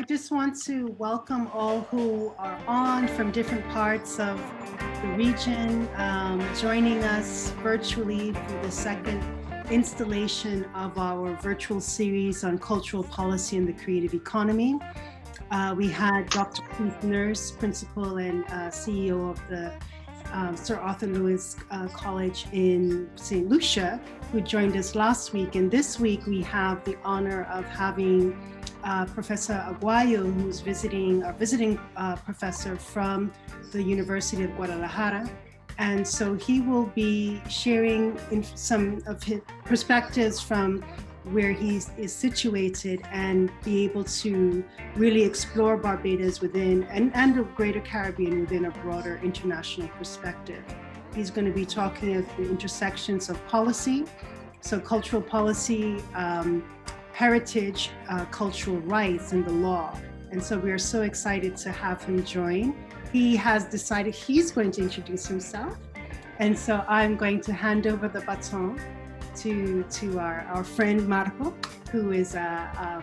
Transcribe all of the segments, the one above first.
just want to welcome all who are on from different parts of the region, joining us virtually for the second installation of our virtual series on cultural policy and the creative economy. We had Dr. Keith Nurse, Principal and CEO of the Sir Arthur Lewis College in St. Lucia, who joined us last week. And this week we have the honor of having Professor Aguayo, who's visiting professor from the University of Guadalajara. And so he will be sharing some of his perspectives from where he is situated and be able to really explore Barbados within and the greater Caribbean within a broader international perspective. He's going to be talking at the intersections of policy, so cultural policy, heritage, cultural rights, and the law. And so we are so excited to have him join. He has decided he's going to introduce himself. And so I'm going to hand over the baton to our friend Marco, who is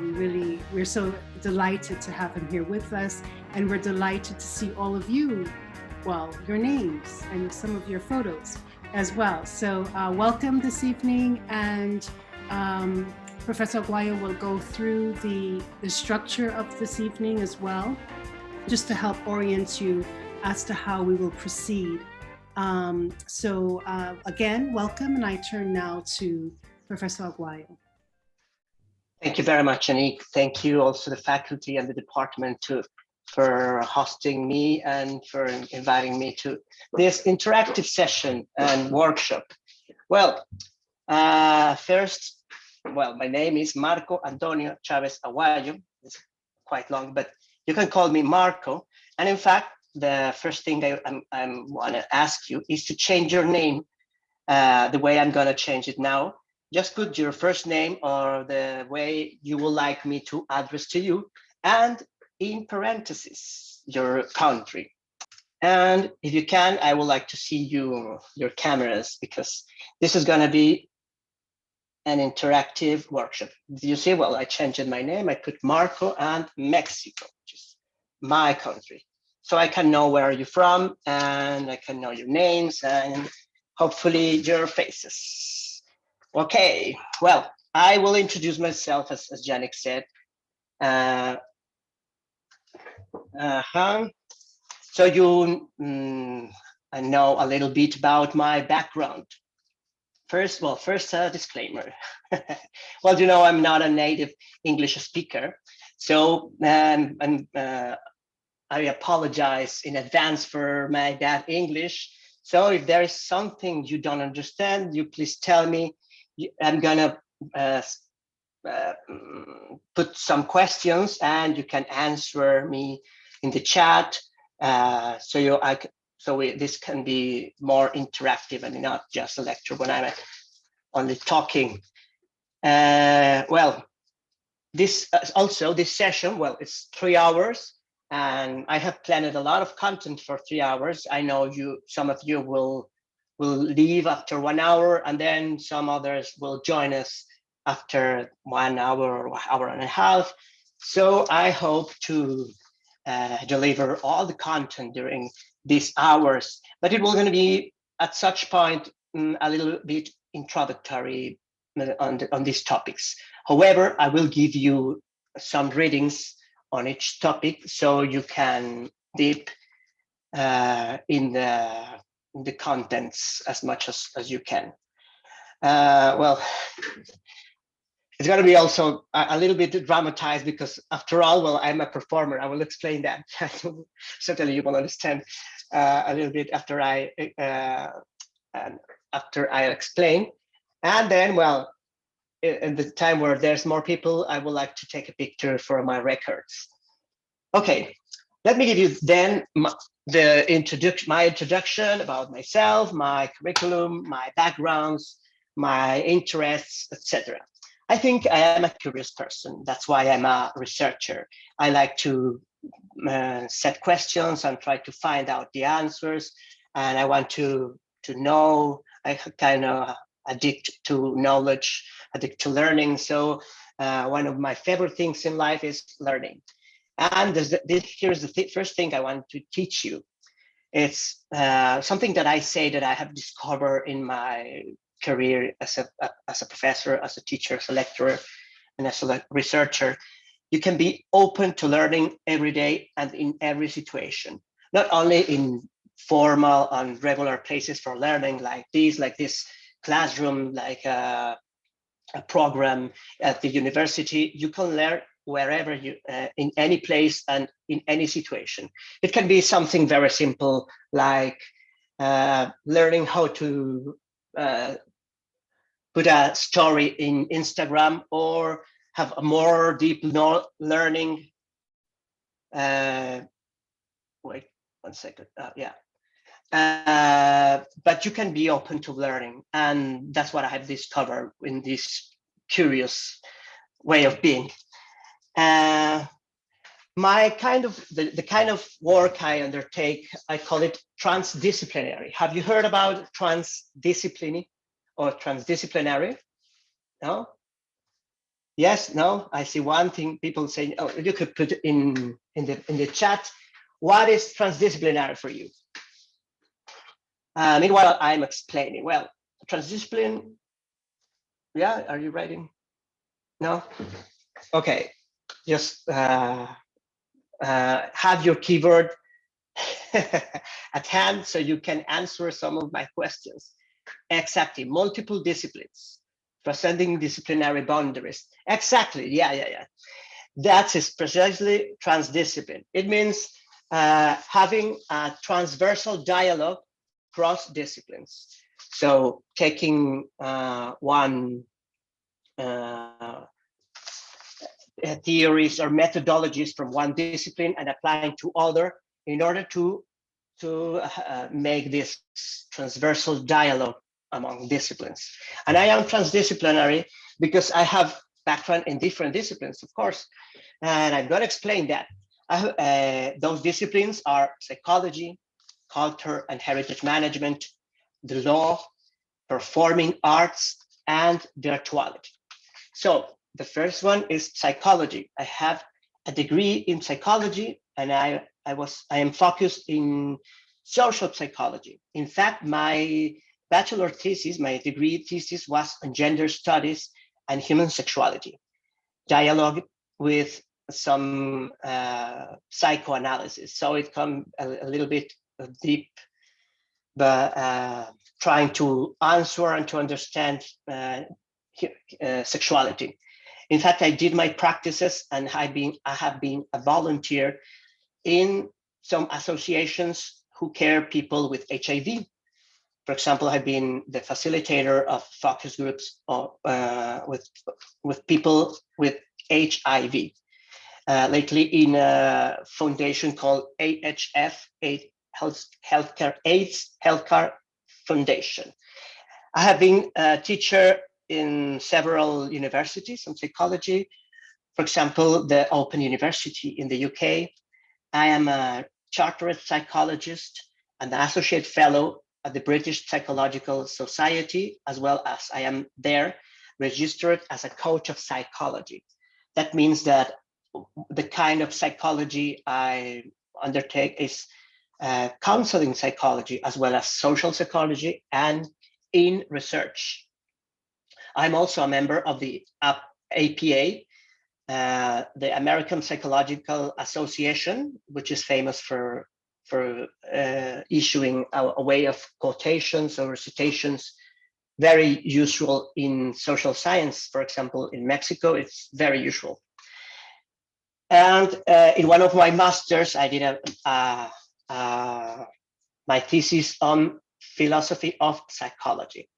really, we're so delighted to have him here with us. And we're delighted to see all of you, well, your names and some of your photos as well. So welcome this evening, and Professor Aguayo will go through the structure of this evening as well, just to help orient you as to how we will proceed. Again, welcome, and I turn now to Professor Aguayo. Thank you very much, Anique. Thank you also the faculty and the department for hosting me and for inviting me to this interactive session and workshop. Well, first, my name is Marco Antonio Chavez Aguayo. It's quite long, but you can call me Marco. And in fact, the first thing I want to ask you is to change your name the way I'm going to change it now. Just put your first name or the way you would like me to address to you, and in parentheses, your country. And if you can, I would like to see your cameras, because this is going to be an interactive workshop. You see, well, I changed my name. I put Marco and Mexico, which is my country. So I can know where you're from, and I can know your names and hopefully your faces. Okay, well, I will introduce myself as Yannick said. So you I know a little bit about my background. First a disclaimer. Well, you know, I'm not a native English speaker, so I apologize in advance for my bad English. So if there is something you don't understand, you please tell me. I'm gonna put some questions, and you can answer me in the chat. This can be more interactive and not just a lecture when I'm only talking. This session, it's 3 hours, and I have planned a lot of content for 3 hours. I know some of you will leave after 1 hour, and then some others will join us after 1 hour or hour and a half. So I hope to deliver all the content during these hours, but it will going to be at such point a little bit introductory on these topics. However, I will give you some readings on each topic so you can deep in the contents as much as you can. It's going to be also a little bit dramatized, because after all, I'm a performer. I will explain that. Certainly you will understand a little bit after I explain. And then, in the time where there's more people, I would like to take a picture for my records. Okay, let me give you then my introduction about myself, my curriculum, my backgrounds, my interests, etc. I think I am a curious person. That's why I'm a researcher. I like to set questions and try to find out the answers, and I want to know. I kind of addict to knowledge, addict to learning. So one of my favorite things in life is learning. And here's the first thing I want to teach you. It's something that I say that I have discovered in my career as a professor, as a teacher, as a lecturer, and as a researcher. You can be open to learning every day and in every situation, not only in formal and regular places for learning like this classroom, like a program at the university. You can learn wherever you, in any place and in any situation. It can be something very simple like learning how to put a story in Instagram, or have a more deep learning. Wait 1 second. Yeah. But you can be open to learning, and that's what I have discovered in this curious way of being. My kind of the kind of work I undertake, I call it transdisciplinary. Have you heard about transdisciplinary or transdisciplinary? No? Yes, no? I see one thing people say, oh, you could put in the chat, what is transdisciplinary for you? Meanwhile, I'm explaining. Well, transdiscipline, yeah, are you writing? No? Okay, just have your keyboard at hand so you can answer some of my questions. Exactly, multiple disciplines, transcending disciplinary boundaries. Exactly, yeah. That is precisely transdiscipline. It means having a transversal dialogue cross disciplines. So taking one theories or methodologies from one discipline and applying to other in order to make this transversal dialogue among disciplines. And I am transdisciplinary because I have background in different disciplines, of course, and I'm going to explain that. Those disciplines are psychology, culture and heritage management, the law, performing arts, and virtuality. So the first one is psychology. I have a degree in psychology, and I am focused in social psychology. In fact, my bachelor thesis, my degree thesis, was on gender studies and human sexuality, dialogue with some psychoanalysis. So it comes a little bit deep, but trying to answer and to understand sexuality. In fact, I did my practices, and I have been a volunteer in some associations who care people with HIV. For example, I've been the facilitator of focus groups with people with HIV. Lately, in a foundation called AHF, Healthcare AIDS Healthcare Foundation. I have been a teacher in several universities on psychology. For example, the Open University in the UK. I am a chartered psychologist and an associate fellow at the British Psychological Society, as well as I am there registered as a coach of psychology. That means that the kind of psychology I undertake is counseling psychology, as well as social psychology and in research. I'm also a member of the APA, the American Psychological Association, which is famous for issuing a way of quotations or citations, very usual in social science. For example, in Mexico, it's very usual. And in one of my masters, I did my thesis on philosophy of psychology.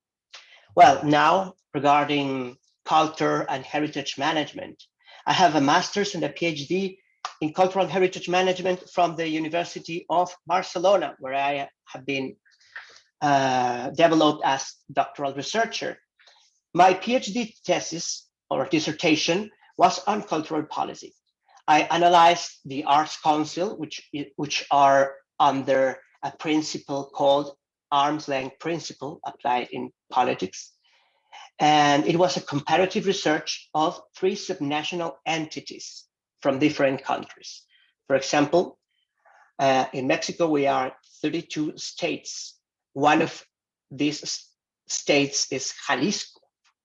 Well, now regarding culture and heritage management, I have a master's and a PhD in cultural heritage management from the University of Barcelona, where I have been developed as doctoral researcher. My PhD thesis or dissertation was on cultural policy. I analyzed the Arts Council, which are under a principle called arm's length principle applied in politics. And it was a comparative research of 3 subnational entities from different countries. For example, in Mexico, we are 32 states. One of these states is Jalisco,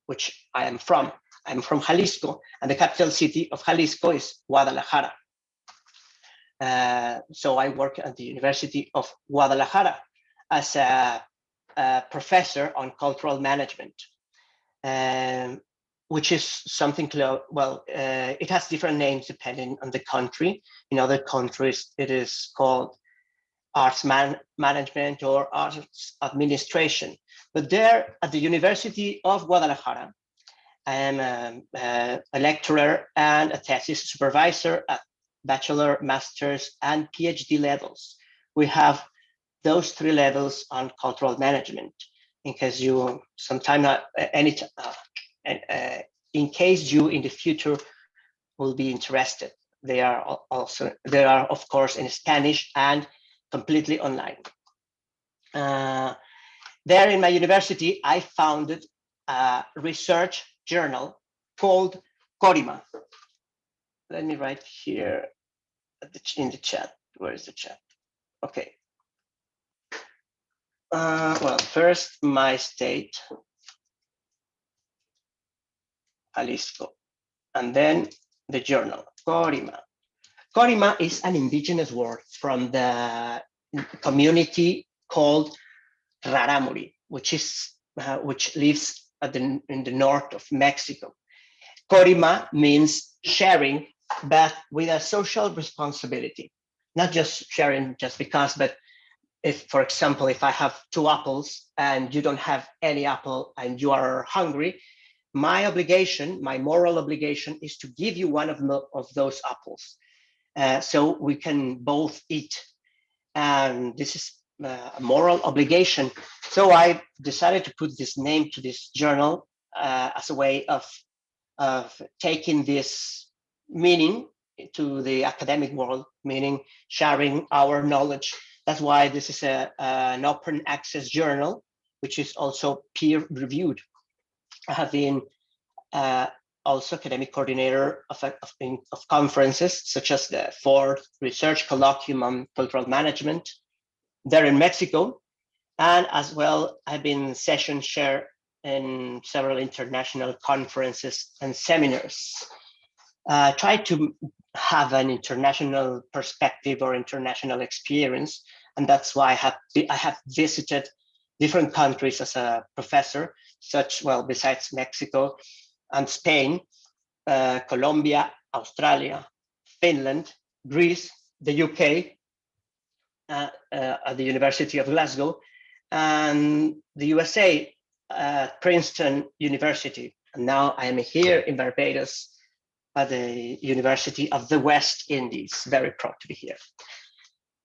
which I am from. I'm from Jalisco, and the capital city of Jalisco is Guadalajara. So I work at the University of Guadalajara as a professor on cultural management, which is something it has different names depending on the country. In other countries, it is called arts management or arts administration. But there at the University of Guadalajara, I am a lecturer and a thesis supervisor at bachelor, master's, and PhD levels. We have those 3 levels on cultural management. In case you in case you in the future will be interested, they are of course in Spanish and completely online. There in my university, I founded a research journal called Corima. Let me write here in the chat. Where is the chat? Okay. Well, first my state, Jalisco, and then the journal, Corima. Corima is an indigenous word from the community called Raramuri, which lives in the north of Mexico. Corima means sharing, but with a social responsibility. Not just sharing just because, but if, for example, if I have 2 apples and you don't have any apple and you are hungry, my moral obligation is to give you one of those apples. So we can both eat. And this is a moral obligation. So I decided to put this name to this journal as a way of taking this meaning to the academic world, meaning sharing our knowledge. That's why this is an open access journal, which is also peer reviewed. I have been also academic coordinator of conferences, such as the 4th Research Colloquium on Cultural Management there in Mexico. And as well, I've been session chair in several international conferences and seminars. Try to have an international perspective or international experience. And that's why I have visited different countries as a professor, besides Mexico and Spain, Colombia, Australia, Finland, Greece, the UK, at the University of Glasgow, and the USA, Princeton University. And now I am here in Barbados at the University of the West Indies. Very proud to be here.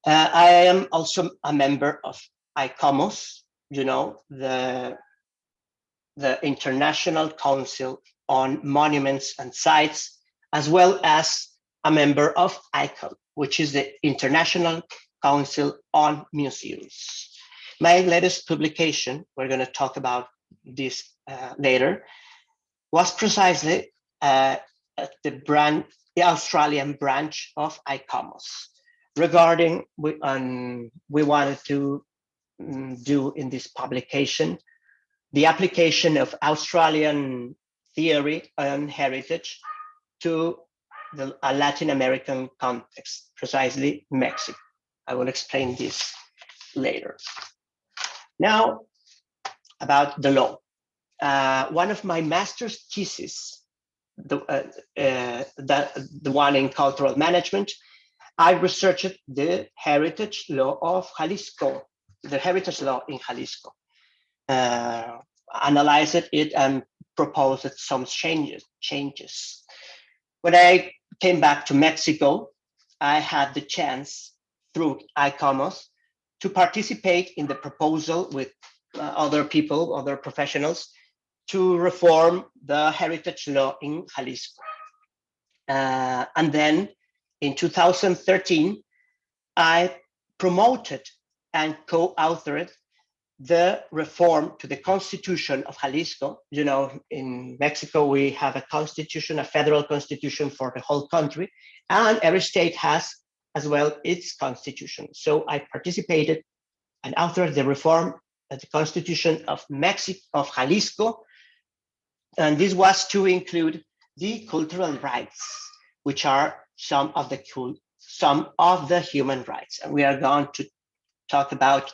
I am also a member of ICOMOS, the International Council on Monuments and Sites, as well as a member of ICOM, which is the International Council on Museums. My latest publication, we're going to talk about this later, was precisely at the Australian branch of ICOMOS regarding we wanted to do in this publication the application of Australian theory and heritage to a Latin American context, precisely Mexico. I will explain this later. Now, about the law. One of my master's theses, the one in cultural management, I researched the heritage law of Jalisco, the heritage law in Jalisco. Analyzed it and proposed some changes. When I came back to Mexico, I had the chance through ICOMOS to participate in the proposal with other people, other professionals, to reform the heritage law in Jalisco. And then in 2013, I promoted and co-authored the reform to the Constitution of Jalisco. In Mexico, we have a constitution, a federal constitution for the whole country, and every state has as well its constitution. So I participated and authored the reform of the Constitution of Mexico, of Jalisco, and this was to include the cultural rights, which are some of the human rights. And we are going to talk about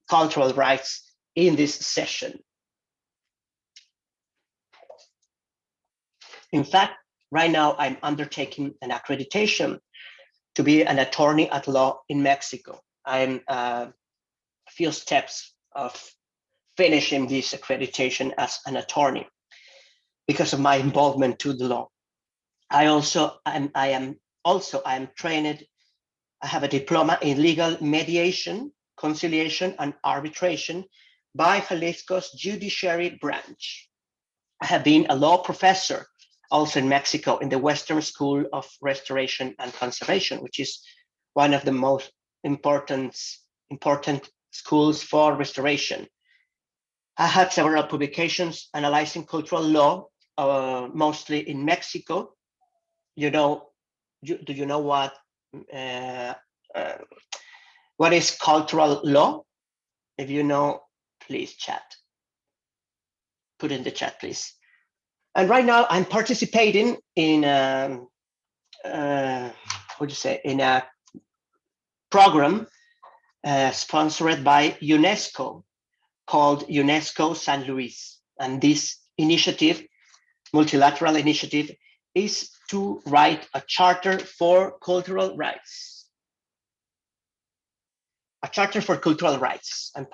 cultural rights in this session. In fact, right now I'm undertaking an accreditation to be an attorney at law in Mexico. I'm a few steps of finishing this accreditation as an attorney because of my involvement to the law. I am trained. I have a diploma in legal mediation, conciliation, and arbitration by Jalisco's judiciary branch. I have been a law professor also in Mexico in the Western School of Restoration and Conservation, which is one of the most important schools for restoration. I had several publications analyzing cultural law, mostly in Mexico. Do you know what is cultural law? If you know, please chat. Put in the chat, please. And right now I'm participating in in a program sponsored by UNESCO called UNESCO San Luis. And this initiative, multilateral initiative, is to write a charter for cultural rights. A charter for cultural rights. I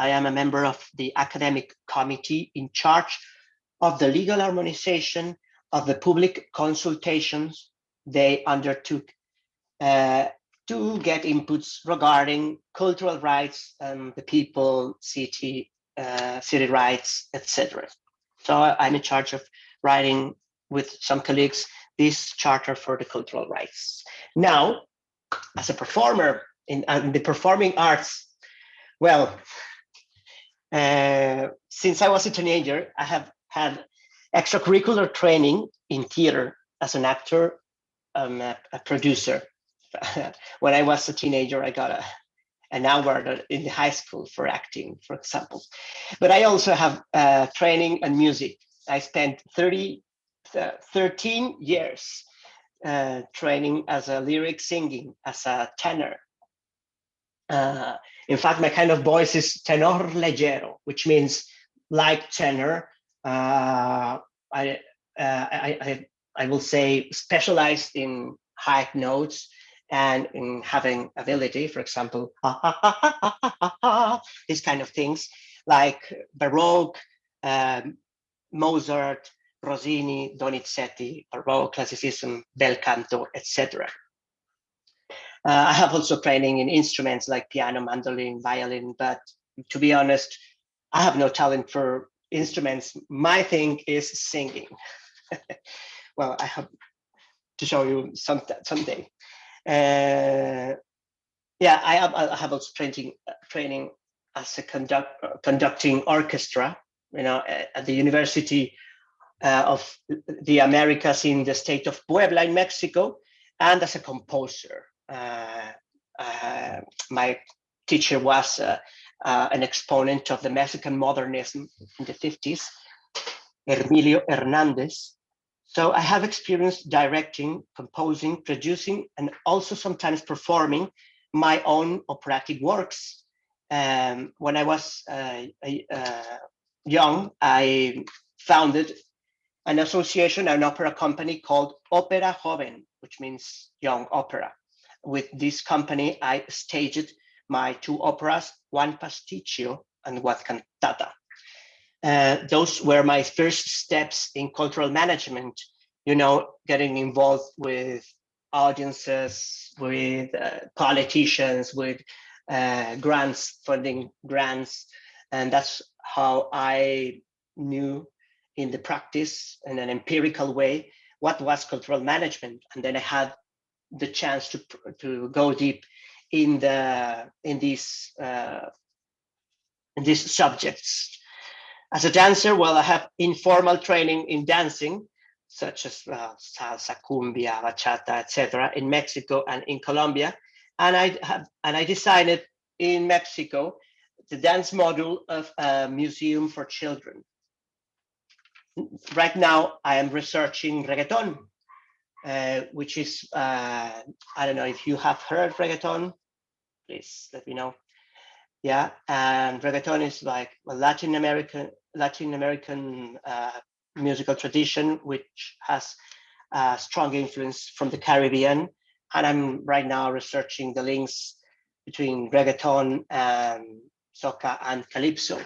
am a member of the academic committee in charge of the legal harmonization of the public consultations they undertook to get inputs regarding cultural rights and the people, city rights, etc. So I'm in charge of writing with some colleagues this charter for the cultural rights. Now, as a performer in the performing arts, well, since I was a teenager, I have had extracurricular training in theater as an actor, a producer. When I was a teenager, I got an award in the high school for acting, for example. But I also have training in music. I spent 13 years training as a lyric singing, as a tenor. In fact, my kind of voice is tenor leggero, which means like tenor. I will say specialized in high notes and in having ability, for example, these kind of things like Baroque, Mozart, Rossini, Donizetti, Baroque, Classicism, bel canto, etc. I have also training in instruments like piano, mandolin, violin, but to be honest, I have no talent for instruments. My thing is singing. Well, I have to show you someday. I have also training as a conducting orchestra, at the University of the Americas in the state of Puebla in Mexico, and as a composer. My teacher was an exponent of the Mexican modernism in the 50s, Emilio Hernandez. So I have experience directing, composing, producing, and also sometimes performing my own operatic works. When I was young, I founded an association, an opera company called Opera Joven, which means young opera. With this company, I staged my 2 operas, one pasticcio and one cantata. Those were my first steps in cultural management, getting involved with audiences, with politicians, with funding grants. And that's how I knew in the practice, in an empirical way, what was cultural management. And then I had the chance to go deep in these subjects. As a dancer, well, I have informal training in dancing. such as salsa, cumbia, bachata, etc., in Mexico and in Colombia. And I designed in Mexico the dance module of a museum for children. Right now, I am researching reggaeton, which is, I don't know if you have heard reggaeton, please let me know. Yeah, and reggaeton is like a Latin American musical tradition, which has a strong influence from the Caribbean. And I'm right now researching the links between reggaeton and soca and calypso.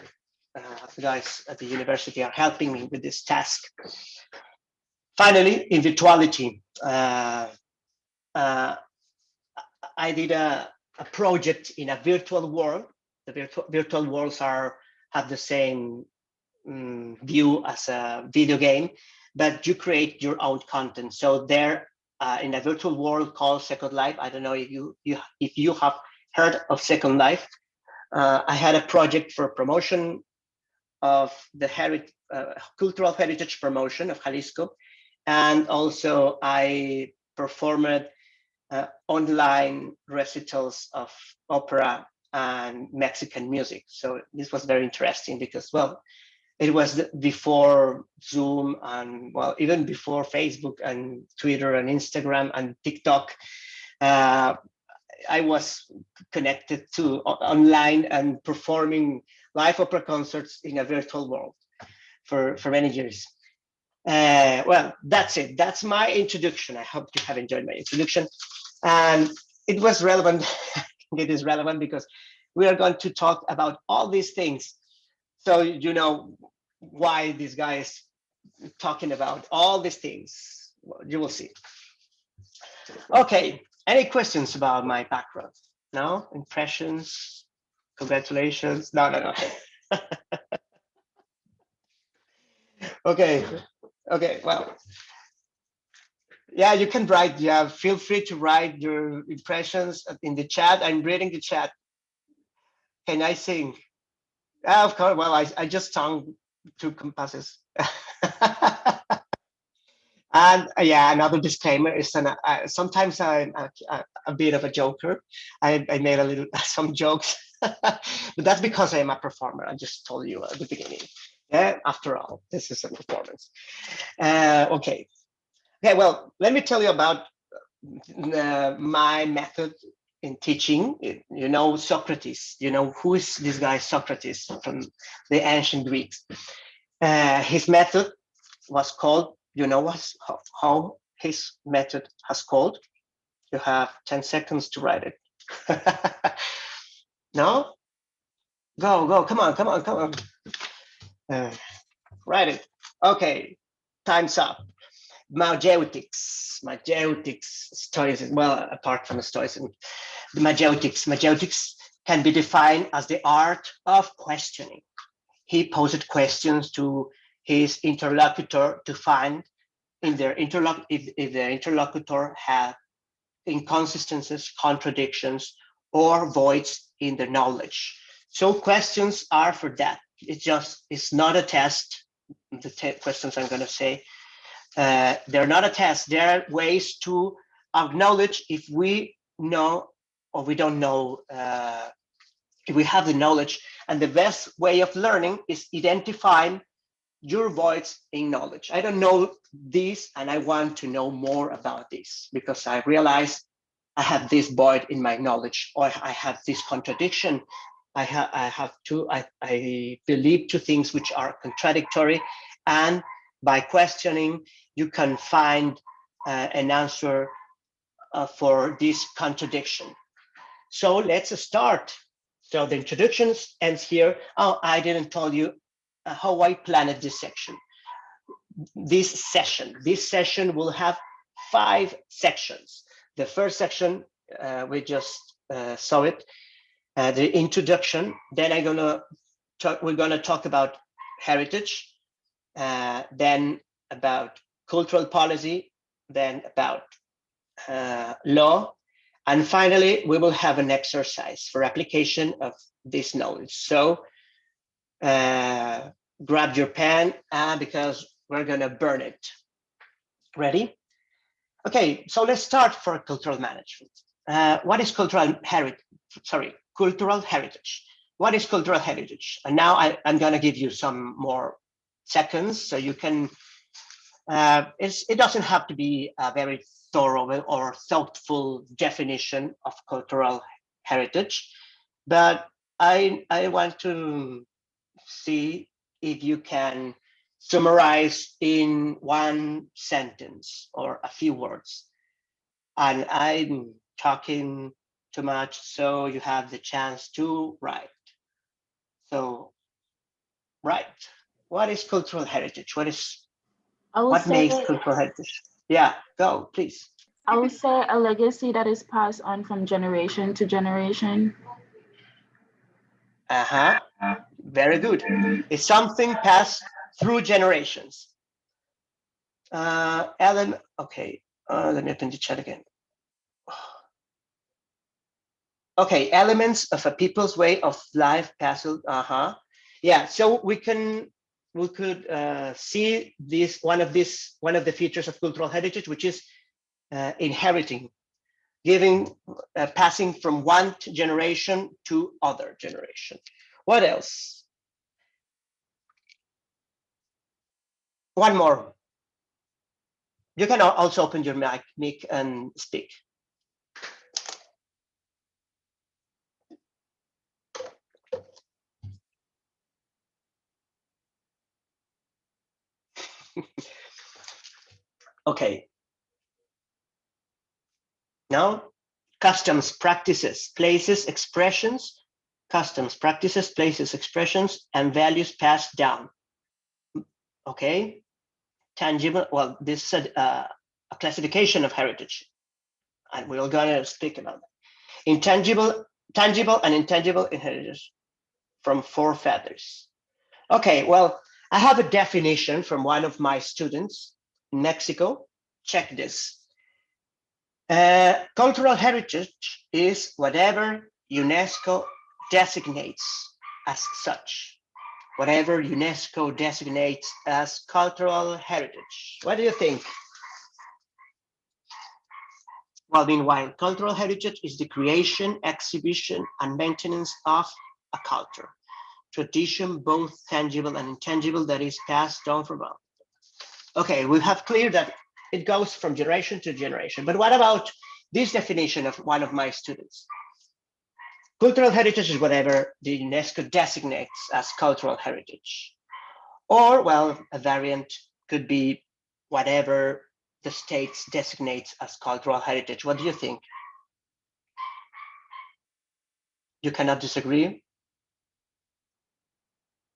The guys at the university are helping me with this task. Finally, in virtuality, I did a project in a virtual world. The virtual worlds have the same view as a video game, but you create your own content. So there, in a virtual world called Second Life, I don't know if you have heard of Second Life. I had a project for promotion of the cultural heritage promotion of Jalisco, and also I performed online recitals of opera and Mexican music. So this was very interesting because, well, it was before Zoom and, well, even before Facebook and Twitter and Instagram and TikTok. I was connected to online and performing live opera concerts in a virtual world for many years. Well, that's it. That's my introduction. I hope you have enjoyed my introduction. And it was relevant. It is relevant because we are going to talk about all these things. So you know why this guy is talking about all these things. Well, you will see. Okay, any questions about my background? No? Impressions? Congratulations? No. Okay, well, yeah, you can write. Yeah, feel free to write your impressions in the chat. I'm reading the chat. Can I sing? Of course. Well, I just sung 2 compasses. And yeah, another disclaimer is sometimes I'm a bit of a joker. I made some jokes, but that's because I am a performer. I just told you at the beginning. Yeah, after all, this is a performance. Okay. Well, let me tell you about my method in teaching. You know Socrates. You know who is this guy Socrates from the ancient Greeks. His method was called, you know how his method has called? You have 10 seconds to write it. No? Go, come on. Write it. Okay, time's up. Mageutics, Stoicism. Well, apart from Stoicism, the Mageutics can be defined as the art of questioning. He posed questions to his interlocutor to find if the interlocutor had inconsistencies, contradictions, or voids in the knowledge. So questions are for that. It's not a test. The questions I'm going to say, they're not a test. They're ways to acknowledge if we know or we don't know, if we have the knowledge. And the best way of learning is identifying your voids in knowledge. I don't know this and I want to know more about this because I realize I have this void in my knowledge, or I have this contradiction. I believe 2 things which are contradictory, and by questioning you can find an answer for this contradiction. So let's start. So the introduction ends here. Oh, I didn't tell you how I planned this section. This session will have 5 sections. The first section, we just saw it, the introduction. Then we're gonna talk about heritage, then about cultural policy, then about law, and finally we will have an exercise for application of this knowledge. So grab your pen because we're gonna burn it. Ready? Okay, so let's start for cultural management. What is cultural heritage? Sorry, cultural heritage. What is cultural heritage? And now I'm going to give you some more seconds so you can. It doesn't have to be a very thorough or thoughtful definition of cultural heritage, but I want to see if you can summarize in one sentence or a few words. And I'm talking too much, so you have the chance to write. So, write. What is cultural heritage? I will What makes say cultural heritage? Yeah, go, please. I would say a legacy that is passed on from generation to generation. Uh-huh. Very good. It's something passed through generations. Ellen, okay. Let me open the chat again. Okay, elements of a people's way of life passed. Yeah, so we could see this one of the features of cultural heritage, which is inheriting, giving, passing from one generation to other generation. What else? One more. You can also open your mic and speak. Okay. Now, customs, practices, places, expressions, customs, practices, places, expressions, and values passed down. Okay. Tangible, well, this is a classification of heritage, and we're going to speak about that. Intangible, tangible, and intangible inheritance from forefathers. Okay, well, I have a definition from one of my students in Mexico. Check this. Cultural heritage is whatever UNESCO designates as such. Whatever UNESCO designates as cultural heritage. What do you think? Well, meanwhile, cultural heritage is the creation, exhibition, and maintenance of a culture, tradition, both tangible and intangible, that is passed down from all. Okay, we have clear that it goes from generation to generation. But what about this definition of one of my students? Cultural heritage is whatever the UNESCO designates as cultural heritage. Or, well, a variant could be whatever the states designates as cultural heritage. What do you think? You cannot disagree?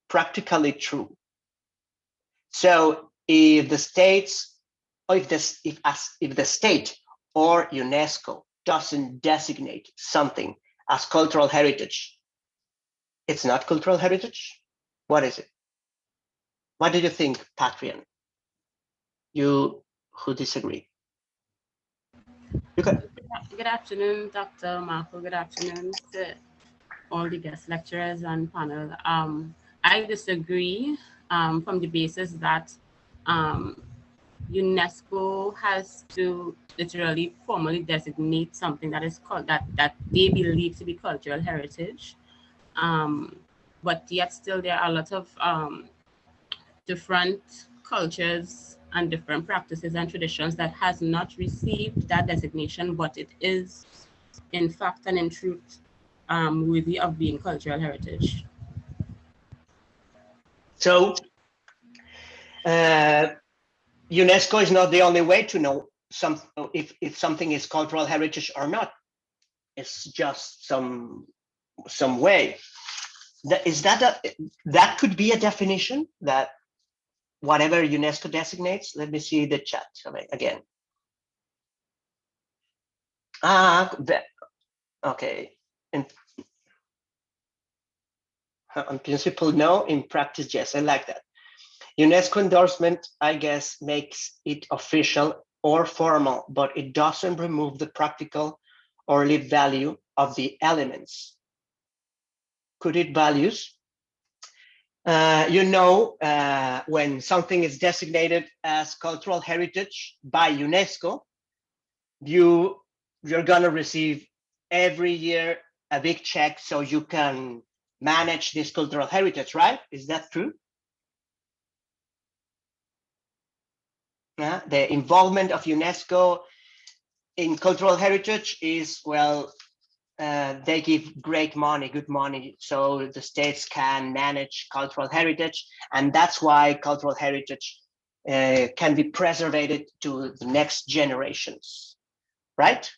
Practically true. So if the states, or if the state or UNESCO doesn't designate something as cultural heritage, it's not cultural heritage? What is it? What do you think, Patrian? You who disagree? You can. Good afternoon, Dr. Marco. Good afternoon to all the guest lecturers and panel. I disagree from the basis that UNESCO has to literally formally designate something that is called that they believe to be cultural heritage. But yet still there are a lot of different cultures and different practices and traditions that has not received that designation, but it is in fact and in truth worthy of being cultural heritage. So UNESCO is not the only way to know if something is cultural heritage or not. It's just some way. That could be a definition, that whatever UNESCO designates. Let me see the chat again. Okay. In principle, no. In practice, yes. I like that. UNESCO endorsement, I guess, makes it official or formal, but it doesn't remove the practical or lived value of the elements. Could it values? When something is designated as cultural heritage by UNESCO, you're gonna receive every year a big check so you can manage this cultural heritage, right? Is that true? The involvement of UNESCO in cultural heritage is, well, they give great money, good money, so the states can manage cultural heritage, and that's why cultural heritage can be preserved to the next generations, right?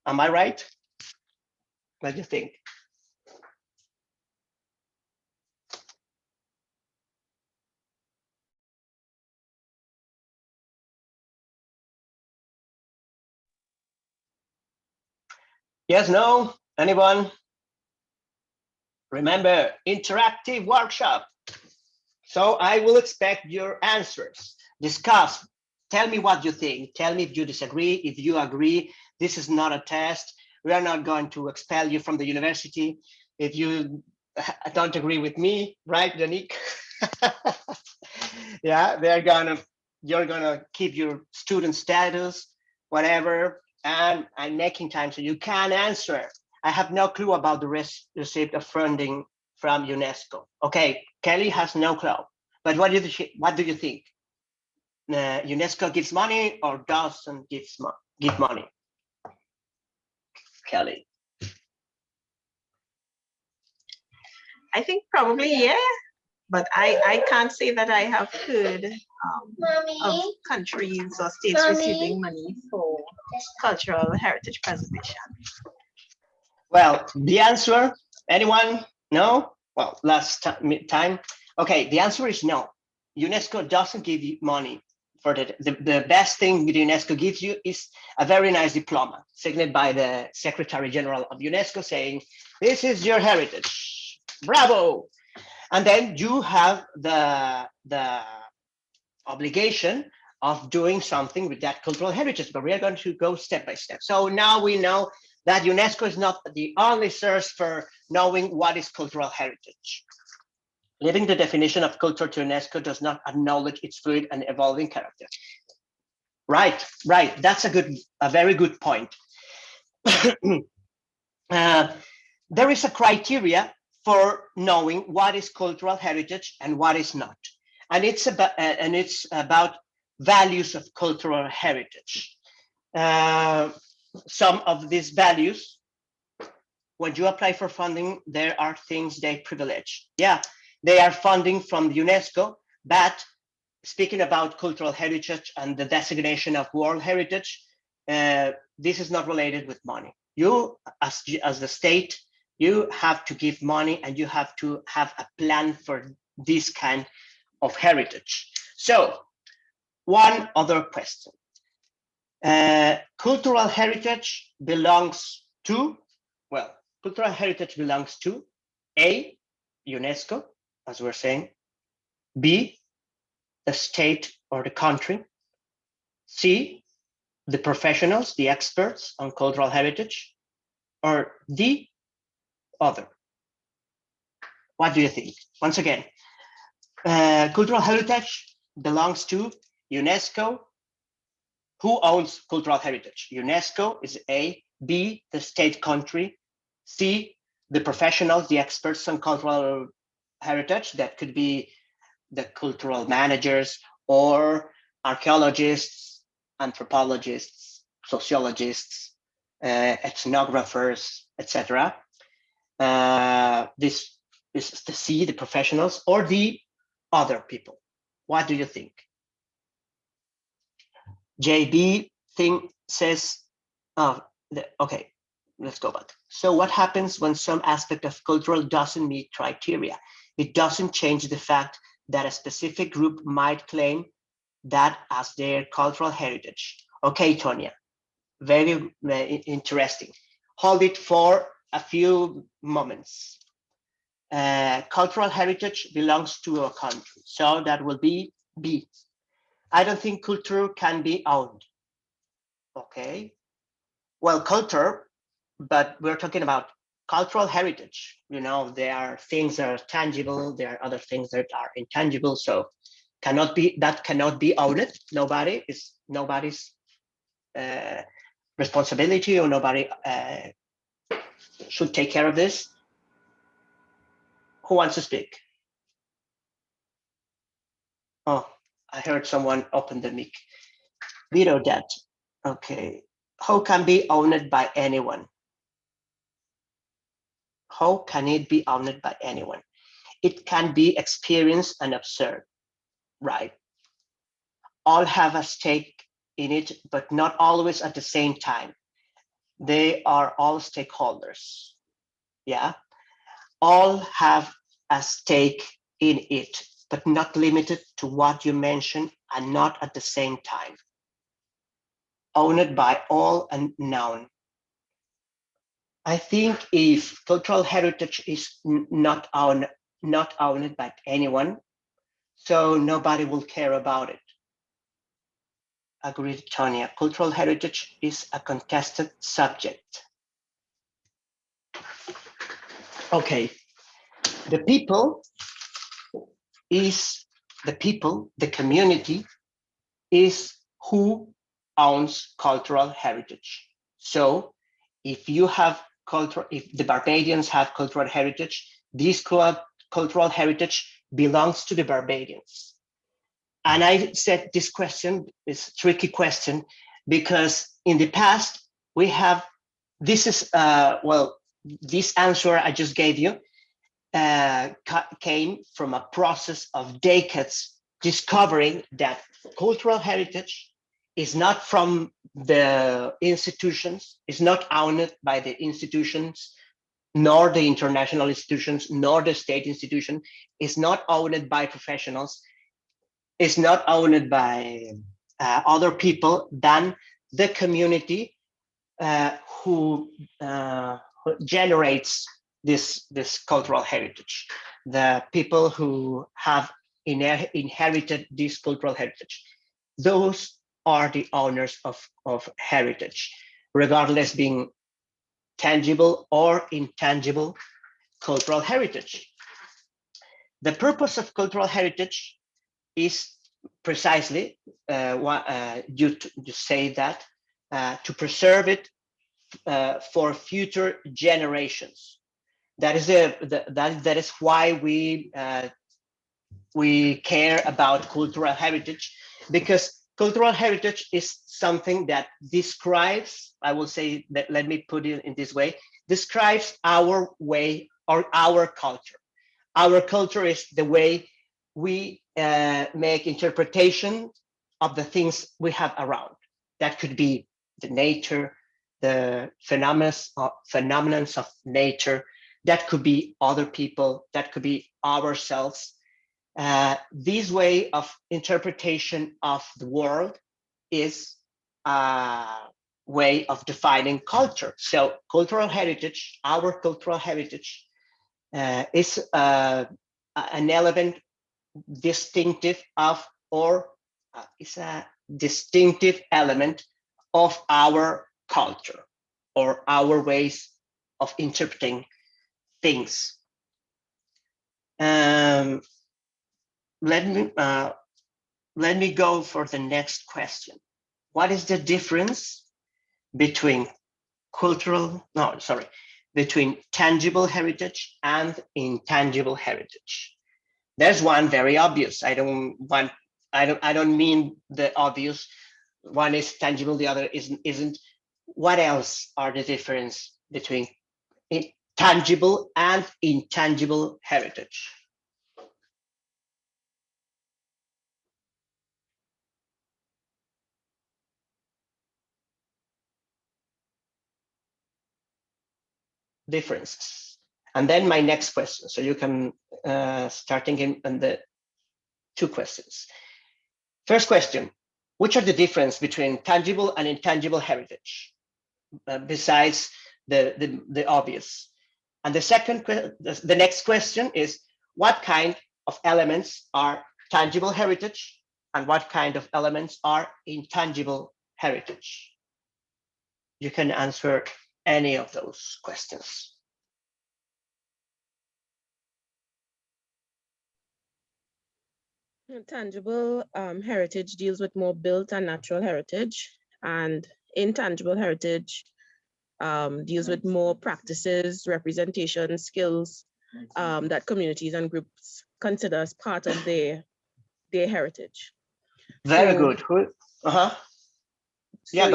Am I right? What do you think? Yes, no? Anyone? Remember, interactive workshop. So I will expect your answers. Discuss. Tell me what you think. Tell me if you disagree. If you agree, this is not a test. We are not going to expel you from the university. If you don't agree with me, right, Danique? Yeah, you're gonna keep your student status, whatever, and I'm making time so you can answer. I have no clue about the receipt of funding from UNESCO. Okay, Kelly has no clue. But what do you think? UNESCO gives money or doesn't give money? Kelly. I think probably yeah, but I can't say that I have heard of countries or states receiving money for cultural heritage preservation. Well, the answer, anyone? No? Well, last time. Okay, the answer is no. UNESCO doesn't give you money for that. The best thing UNESCO gives you is a very nice diploma signed by the Secretary General of UNESCO saying, this is your heritage. Bravo. And then you have the obligation of doing something with that cultural heritage, but we are going to go step by step. So now we know that UNESCO is not the only source for knowing what is cultural heritage. Leaving the definition of culture to UNESCO does not acknowledge its fluid and evolving character. Right. That's a very good point. There is a criteria for knowing what is cultural heritage and what is not, and it's about values of cultural heritage. Some of these values, when you apply for funding, there are things they privilege. Yeah, they are funding from UNESCO, but speaking about cultural heritage and the designation of World Heritage, this is not related with money. You, as the state, you have to give money and you have to have a plan for this kind of heritage. So, one other question. Cultural heritage belongs to, well, cultural heritage belongs to A, UNESCO, as we're saying, B, the state or the country, C, the professionals, the experts on cultural heritage, or D, other. What do you think? Once again, cultural heritage belongs to UNESCO. Who owns cultural heritage? UNESCO is A, B, the state country, C, the professionals, the experts on cultural heritage. That could be the cultural managers or archaeologists, anthropologists, sociologists, ethnographers, etc. This is the C, the professionals, or the other people. What do you think? JB thing says, okay, let's go back. So what happens when some aspect of cultural doesn't meet criteria? It doesn't change the fact that a specific group might claim that as their cultural heritage. Okay, Tonya, very interesting. Hold it for a few moments. Cultural heritage belongs to a country, so that will be B. I don't think culture can be owned. Okay, well, culture, but we're talking about cultural heritage. There are things that are tangible, there are other things that are intangible. So cannot be owned. Nobody's responsibility, or nobody should take care of this. Who wants to speak? Oh, I heard someone open the mic. Veto that. Okay. How can be owned by anyone? How can it be owned by anyone? It can be experienced and observed, right? All have a stake in it, but not always at the same time. They are all stakeholders. Yeah. All have a stake in it, but not limited to what you mentioned, and not at the same time. Owned by all and known. I think if cultural heritage is not owned by anyone, so nobody will care about it. Agreed, Tanya. Cultural heritage is a contested subject. Okay, the community is who owns cultural heritage. So if the Barbadians have cultural heritage, this cultural heritage belongs to the Barbadians. And I said this question is a tricky question because in the past this answer I just gave you came from a process of decades discovering that cultural heritage is not from the institutions, is not owned by the institutions, nor the international institutions, nor the state institution, is not owned by professionals, is not owned by other people than the community who generates this cultural heritage. The people who have inherited this cultural heritage, those are the owners of heritage, regardless being tangible or intangible cultural heritage. The purpose of cultural heritage is precisely you say that to preserve it for future generations. That is why we care about cultural heritage, because cultural heritage is something that describes, I will say that, let me put it in this way, describes our way or our culture. Our culture is the way we make interpretation of the things we have around. That could be the nature, the phenomena of nature, that could be other people, that could be ourselves. This way of interpretation of the world is a way of defining culture. So cultural heritage, our cultural heritage, is an element distinctive of, or is a distinctive element of our culture or our ways of interpreting things. Let me go for the next question. What is the difference between between tangible heritage and intangible heritage? There's one very obvious. I don't mean the obvious. One is tangible, the other isn't. What else are the difference between tangible and intangible heritage? Differences. And then my next question. So you can start thinking on the two questions. First question, which are the difference between tangible and intangible heritage, besides the obvious? And the next question is, what kind of elements are tangible heritage and what kind of elements are intangible heritage? You can answer any of those questions. Tangible heritage deals with more built and natural heritage, and intangible heritage deals with more practices, representation, skills that communities and groups consider as part of their heritage. Very So- good. Uh-huh. So Yeah,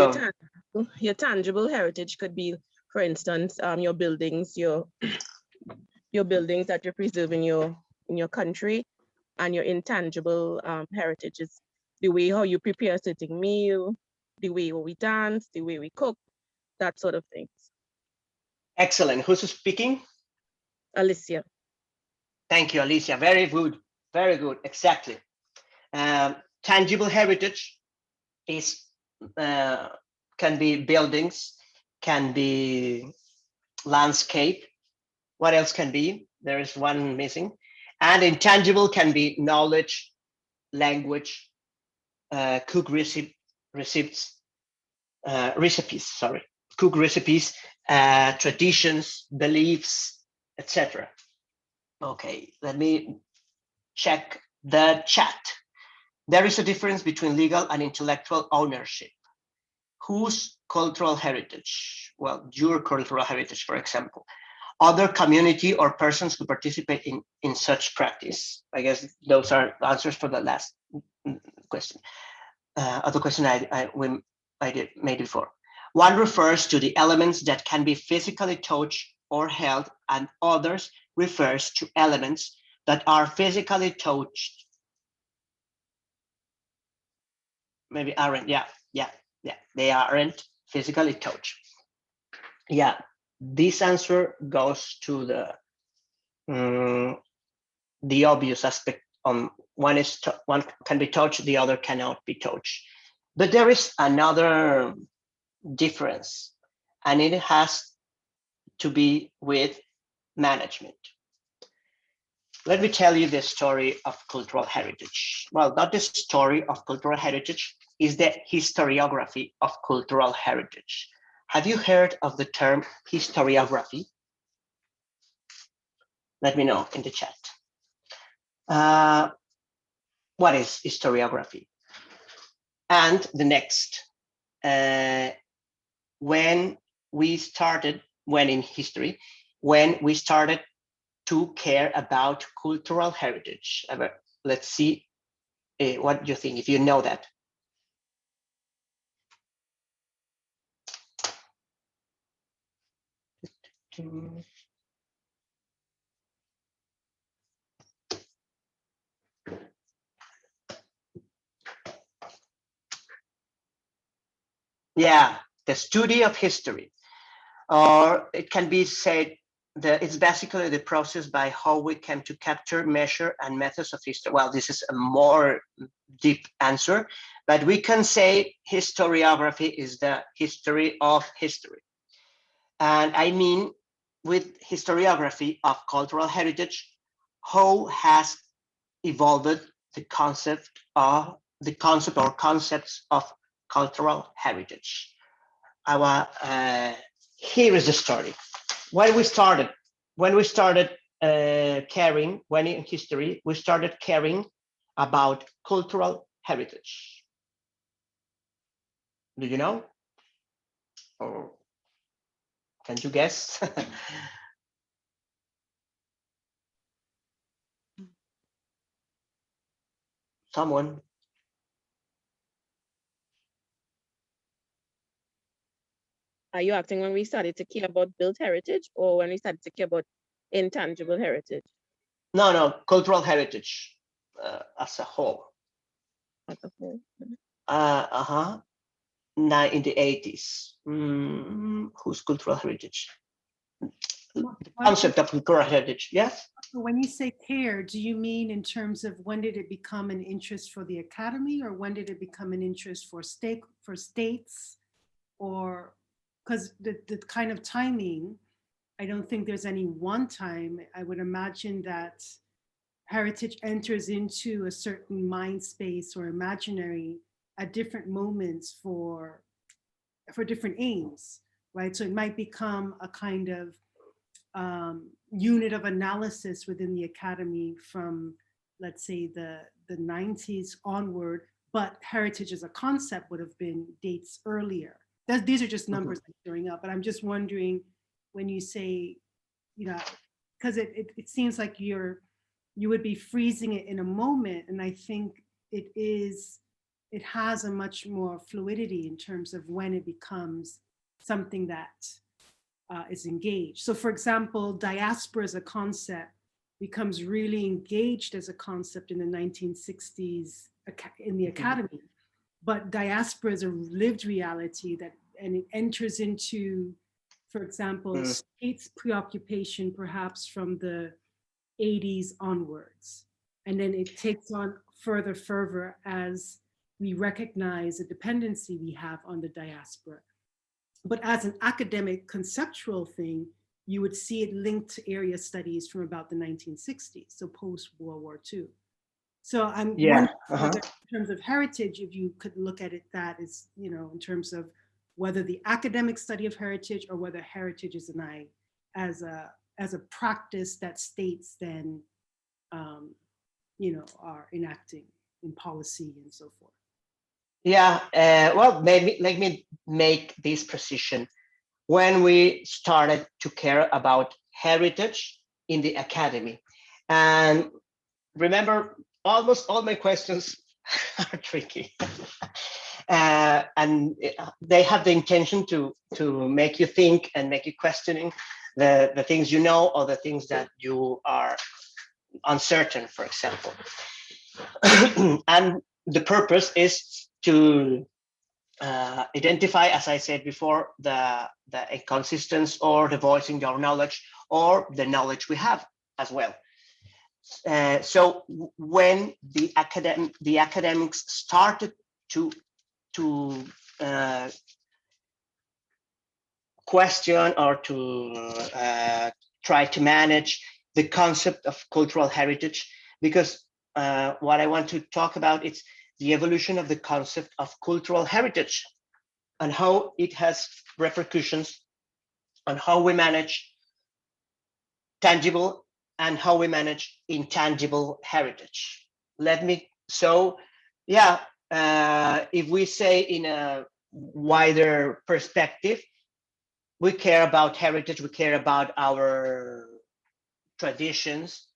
your tangible heritage could be, for instance, your buildings, your buildings that you preserve in your country, and your intangible heritage is the way how you prepare a certain meal, the way we dance, the way we cook, that sort of things. Excellent. Who's speaking? Alicia. Thank you, Alicia. Very good. Very good. Exactly. Tangible heritage is can be buildings, can be landscape. What else can be? There is one missing. And intangible can be knowledge, language, cook recipes, cook recipes, traditions, beliefs, etc. Okay, let me check the chat. There is a difference between legal and intellectual ownership. Whose cultural heritage? Well, your cultural heritage, for example. Other community or persons who participate in such practice. I guess those are answers for the last question. Other question I made before. One refers to the elements that can be physically touched or held, and others refers to elements that are physically touched. Maybe aren't. Yeah. They aren't physically touched. Yeah. This answer goes to the obvious aspect. One can be touched, the other cannot be touched. But there is another difference, and it has to be with management. Let me tell you the story of cultural heritage. Well, not the story of cultural heritage, is the historiography of cultural heritage. Have you heard of the term historiography? Let me know in the chat. What is historiography? And the next, when we started to care about cultural heritage. Let's see what you think, if you know that. Yeah, the study of history, or it can be said that it's basically the process by how we came to capture, measure, and methods of history. Well, this is a more deep answer, but we can say historiography is the history of history. And I mean, with historiography of cultural heritage, how has evolved the concept or concepts of cultural heritage. Here is the story. When we started caring, when in history we started caring about cultural heritage. Do you know? Or can you guess? Someone? Are you asking when we started to care about built heritage, or when we started to care about intangible heritage? No, cultural heritage as a whole. As a whole. Now in the 80s. Whose cultural heritage? The concept of cultural heritage, yes? When you say care, do you mean in terms of when did it become an interest for the academy, or when did it become an interest for states? Or because the kind of timing, I don't think there's any one time. I would imagine that heritage enters into a certain mind space or imaginary at different moments for different aims, right? So it might become a kind of unit of analysis within the academy from, let's say, the the 90s onward, but heritage as a concept would have been dates earlier. These are just numbers showing up, but I'm just wondering when you say, you know, because it seems like you would be freezing it in a moment, and I think it has a much more fluidity in terms of when it becomes something that is engaged. So for example, diaspora as a concept becomes really engaged as a concept in the 1960s in the academy, but diaspora is a lived reality and it enters into, for example, states preoccupation perhaps from the 80s onwards. And then it takes on further fervor as we recognize the dependency we have on the diaspora. But as an academic conceptual thing, you would see it linked to area studies from about the 1960s, so post-World War II. So I'm wondering whether in terms of heritage, if you could look at it that is, you know, in terms of whether the academic study of heritage or whether heritage is an eye as a practice that states then, you know, are enacting in policy and so forth. Yeah, well, maybe let me make this precision. When we started to care about heritage in the academy, and remember, almost all my questions are tricky, and they have the intention to make you think and make you questioning the things you know or the things that you are uncertain, for example. And the purpose is to identify, as I said before, the inconsistency or the voicing our knowledge or the knowledge we have as well. So when the academics started to question or to try to manage the concept of cultural heritage, because what I want to talk about is the evolution of the concept of cultural heritage and how it has repercussions on how we manage tangible and how we manage intangible heritage. If we say in a wider perspective, we care about heritage, we care about our traditions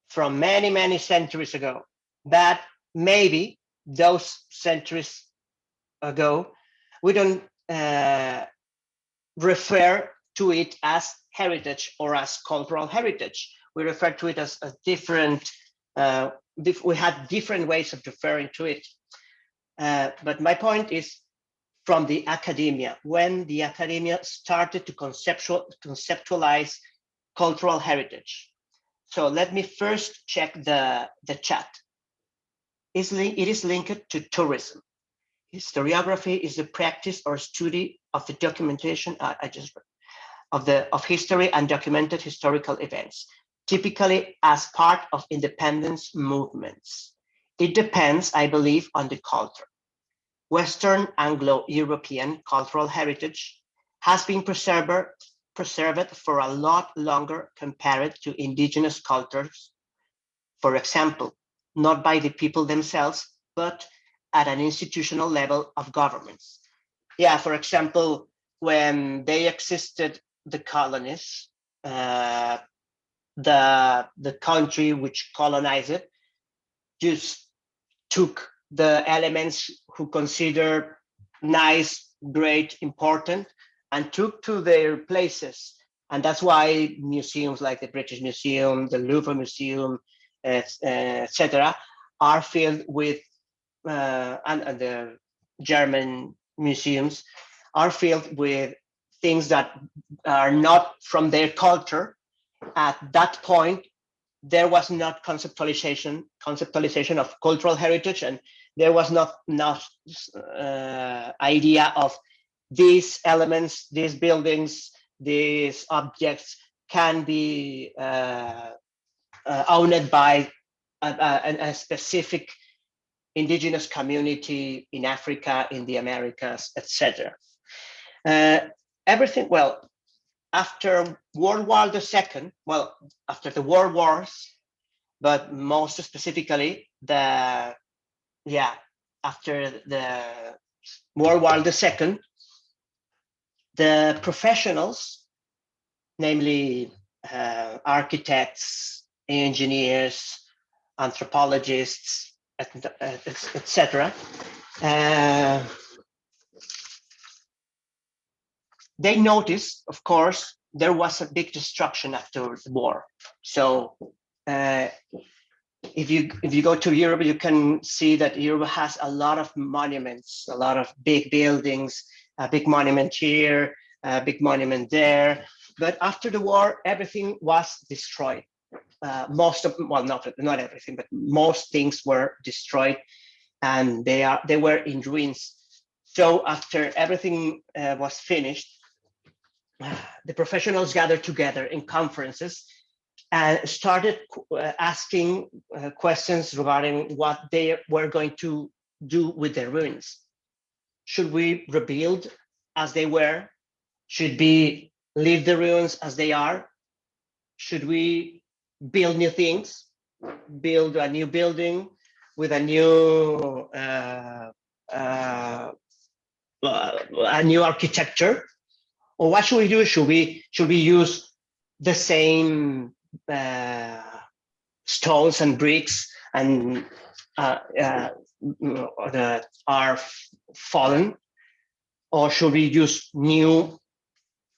from many, many centuries ago. That maybe those centuries ago, we don't refer to it as heritage or as cultural heritage. We refer to it as a different, we had different ways of referring to it. But my point is from the academia, when the academia started to conceptualize cultural heritage. So let me first check the chat. It is linked to tourism. Historiography is the practice or study of the documentation of history and documented historical events, typically as part of independence movements. It depends, I believe, on the culture. Western Anglo-European cultural heritage has been preserved for a lot longer compared to indigenous cultures, for example, not by the people themselves, but at an institutional level of governments. Yeah, for example, when they existed, the colonies, the country which colonized it just took the elements who consider nice, great, important, and took to their places. And that's why museums like the British Museum, the Louvre Museum, etc., are filled with, and the German museums are filled with things that are not from their culture. At that point, there was not conceptualization of cultural heritage, and there was not idea of these elements, these buildings, these objects can be owned by a specific indigenous community in Africa, in the Americas, etc. Everything, well, after World War II, after the World Wars, but most specifically, after the World War II, the professionals, namely architects, engineers, anthropologists, etc., they noticed, of course, there was a big destruction after the war. So if you go to Europe, you can see that Europe has a lot of monuments, a lot of big buildings, a big monument here, a big monument there. But after the war, everything was destroyed. Most of, well, not everything, but most things were destroyed, and they were in ruins. So after everything was finished, the professionals gathered together in conferences and started asking questions regarding what they were going to do with their ruins. Should we rebuild as they were? Should we leave the ruins as they are? Should we build new things? Build a new building with a new architecture? Or what should we do? Should we use the same stones and bricks and that are fallen, or should we use new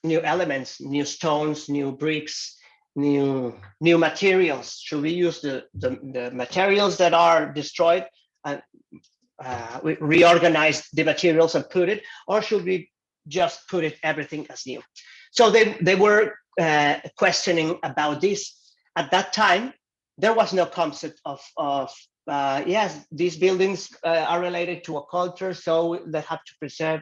elements, new stones, new bricks, new materials? Should we use the materials that are destroyed and we reorganize the materials and put it, or should we just put it everything as new? So they were questioning about this. At that time, there was no concept of yes, these buildings are related to a culture, so they have to preserve.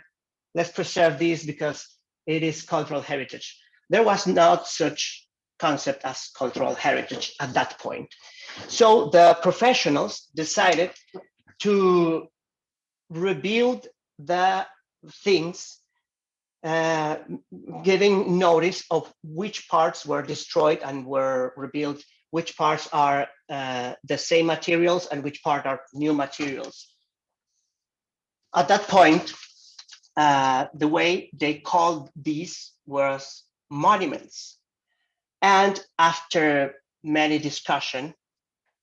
Let's preserve these because it is cultural heritage. There was not such concept as cultural heritage at that point. So the professionals decided to rebuild the things, giving notice of which parts were destroyed and were rebuilt, which parts are the same materials and which part are new materials. At that point, the way they called these was monuments. And after many discussion,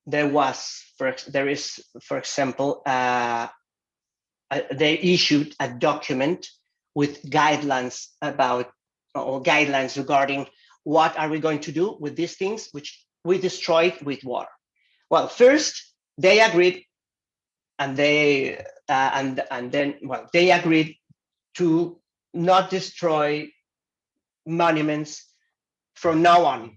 there is, for example, they issued a document with guidelines guidelines regarding what are we going to do with these things which we destroyed with war. Well, first they agreed, and they agreed to not destroy monuments from now on,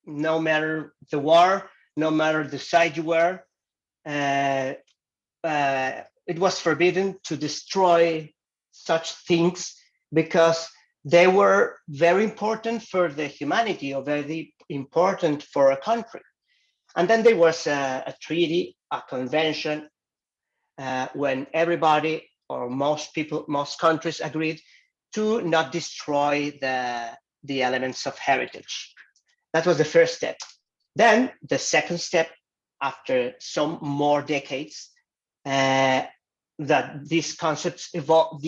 no matter the war, no matter the side you were. It was forbidden to destroy such things because they were very important for the humanity, or very important for a country. And then there was a treaty, a convention, when everybody, or most countries agreed to not destroy the elements of heritage. That was the first step. Then the second step, after some more decades, that these concepts evolved.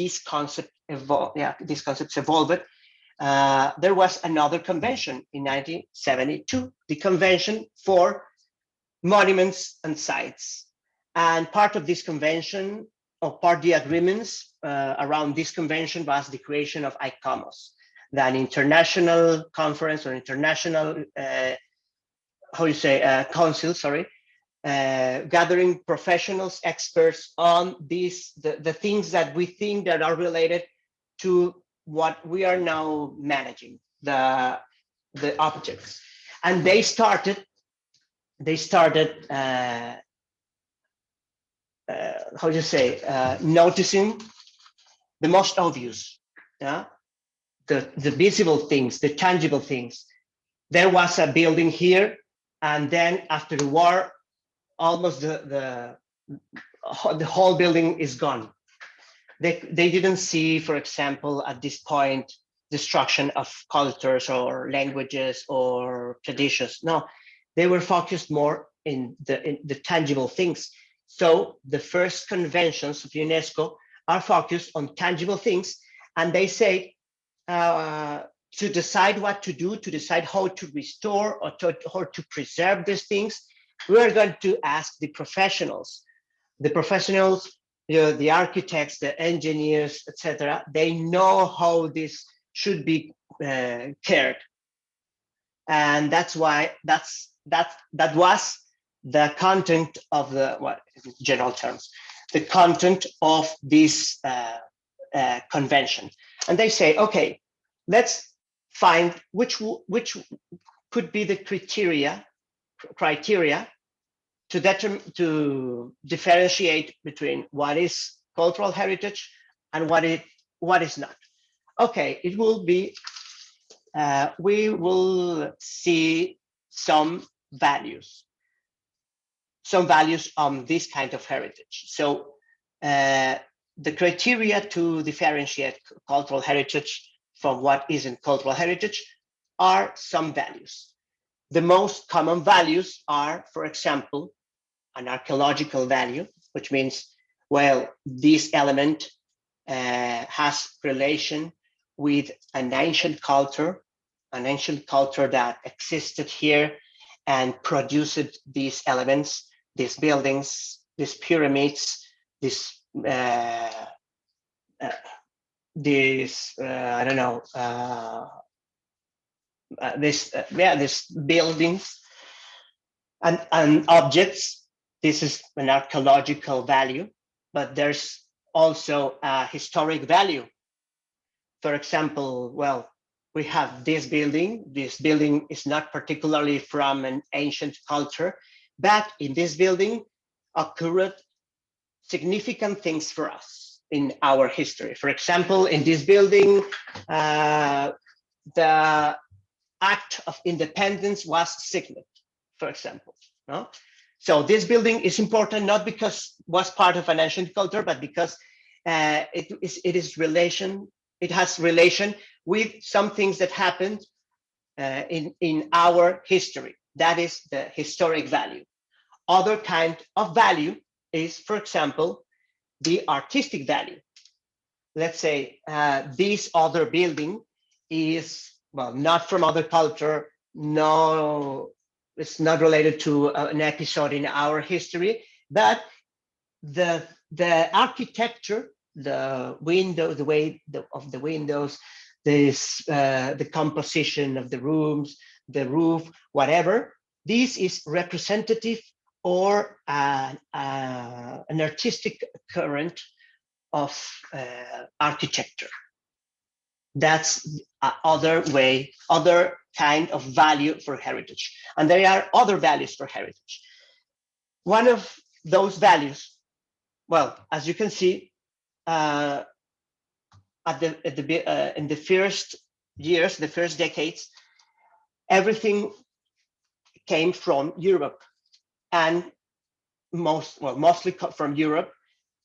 There was another convention in 1972, the Convention for Monuments and Sites. And part of this convention, or part of the agreements around this convention, was the creation of ICOMOS, an international conference or international, council, gathering professionals, experts on these, the things that we think that are related to what we are now managing, the objects. And they started noticing the most obvious, the visible things, the tangible things. There was a building here, and then after the war, almost the whole building is gone. They didn't see, for example, at this point, destruction of cultures or languages or traditions. No, they were focused more in the tangible things. So the first conventions of UNESCO are focused on tangible things, and they say to decide what to do, to decide how to restore or how to preserve these things, we are going to ask the professionals. The professionals, the architects, the engineers, etc. They know how this should be cared, and that's why that was the content of the, well, in general terms, the content of this convention. And they say, okay, let's find which could be the criteria to differentiate between what is cultural heritage and what is not. Okay, it will be, we will see some values on this kind of heritage. So the criteria to differentiate cultural heritage from what isn't cultural heritage are some values. The most common values are, for example, an archaeological value, which means, well, this element has relation with an ancient culture that existed here and produced these elements, these buildings, these pyramids, this I don't know, these buildings and objects. This is an archaeological value, but there's also a historic value. For example, well, we have this building. This building is not particularly from an ancient culture, but in this building occurred significant things for us in our history. For example, in this building, the Act of Independence was signed, for example. No? So this building is important not because it was part of an ancient culture, but because it has relation with some things that happened in our history. That is the historic value. Other kind of value is, for example, the artistic value. Let's say this other building is, well, not from other culture, no, it's not related to an episode in our history, but the architecture, the window, the way of the windows, the composition of the rooms, the roof, whatever, this is representative or an artistic current of architecture. That's other kind of value for heritage. And there are other values for heritage. One of those values, well, as you can see, in the first years, the first decades, everything came from Europe, and mostly from Europe,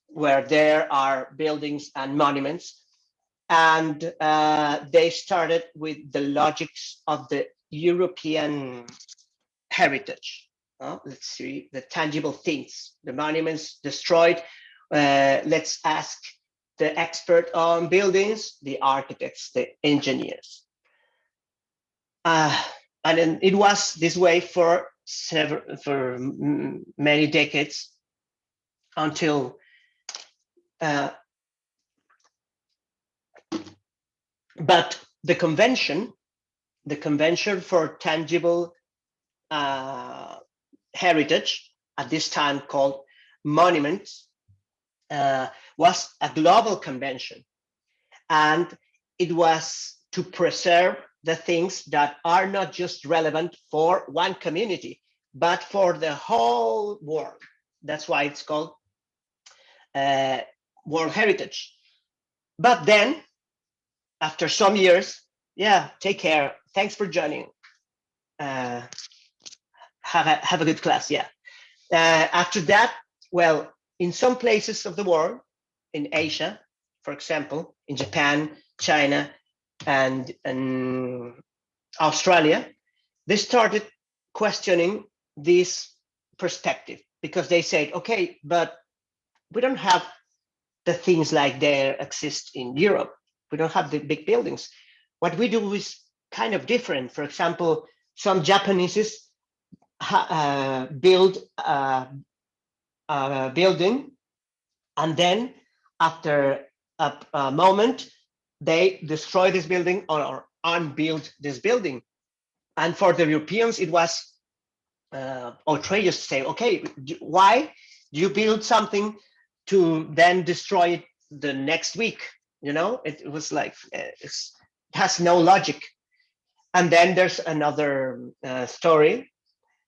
where there are buildings and monuments. And they started with the logics of the European heritage. Let's see, the tangible things, the monuments destroyed. Let's ask the expert on buildings, the architects, the engineers. And then it was this way for many decades until but the convention for tangible heritage, at this time called monuments, was a global convention, and it was to preserve the things that are not just relevant for one community, but for the whole world. That's why it's called World Heritage. But then, after some years, take care. Thanks for joining. Have a good class. After that, well, in some places of the world, in Asia, for example, in Japan, China, and Australia, they started questioning this perspective, because they said, okay, but we don't have the things like there exist in Europe. We don't have the big buildings. What we do is kind of different. For example, some Japanese build a building, and then after a moment, they destroy this building or unbuild this building. And for the Europeans, it was outrageous to say, okay, why do you build something to then destroy it the next week? You know, it was like, it has no logic. And then there's another story.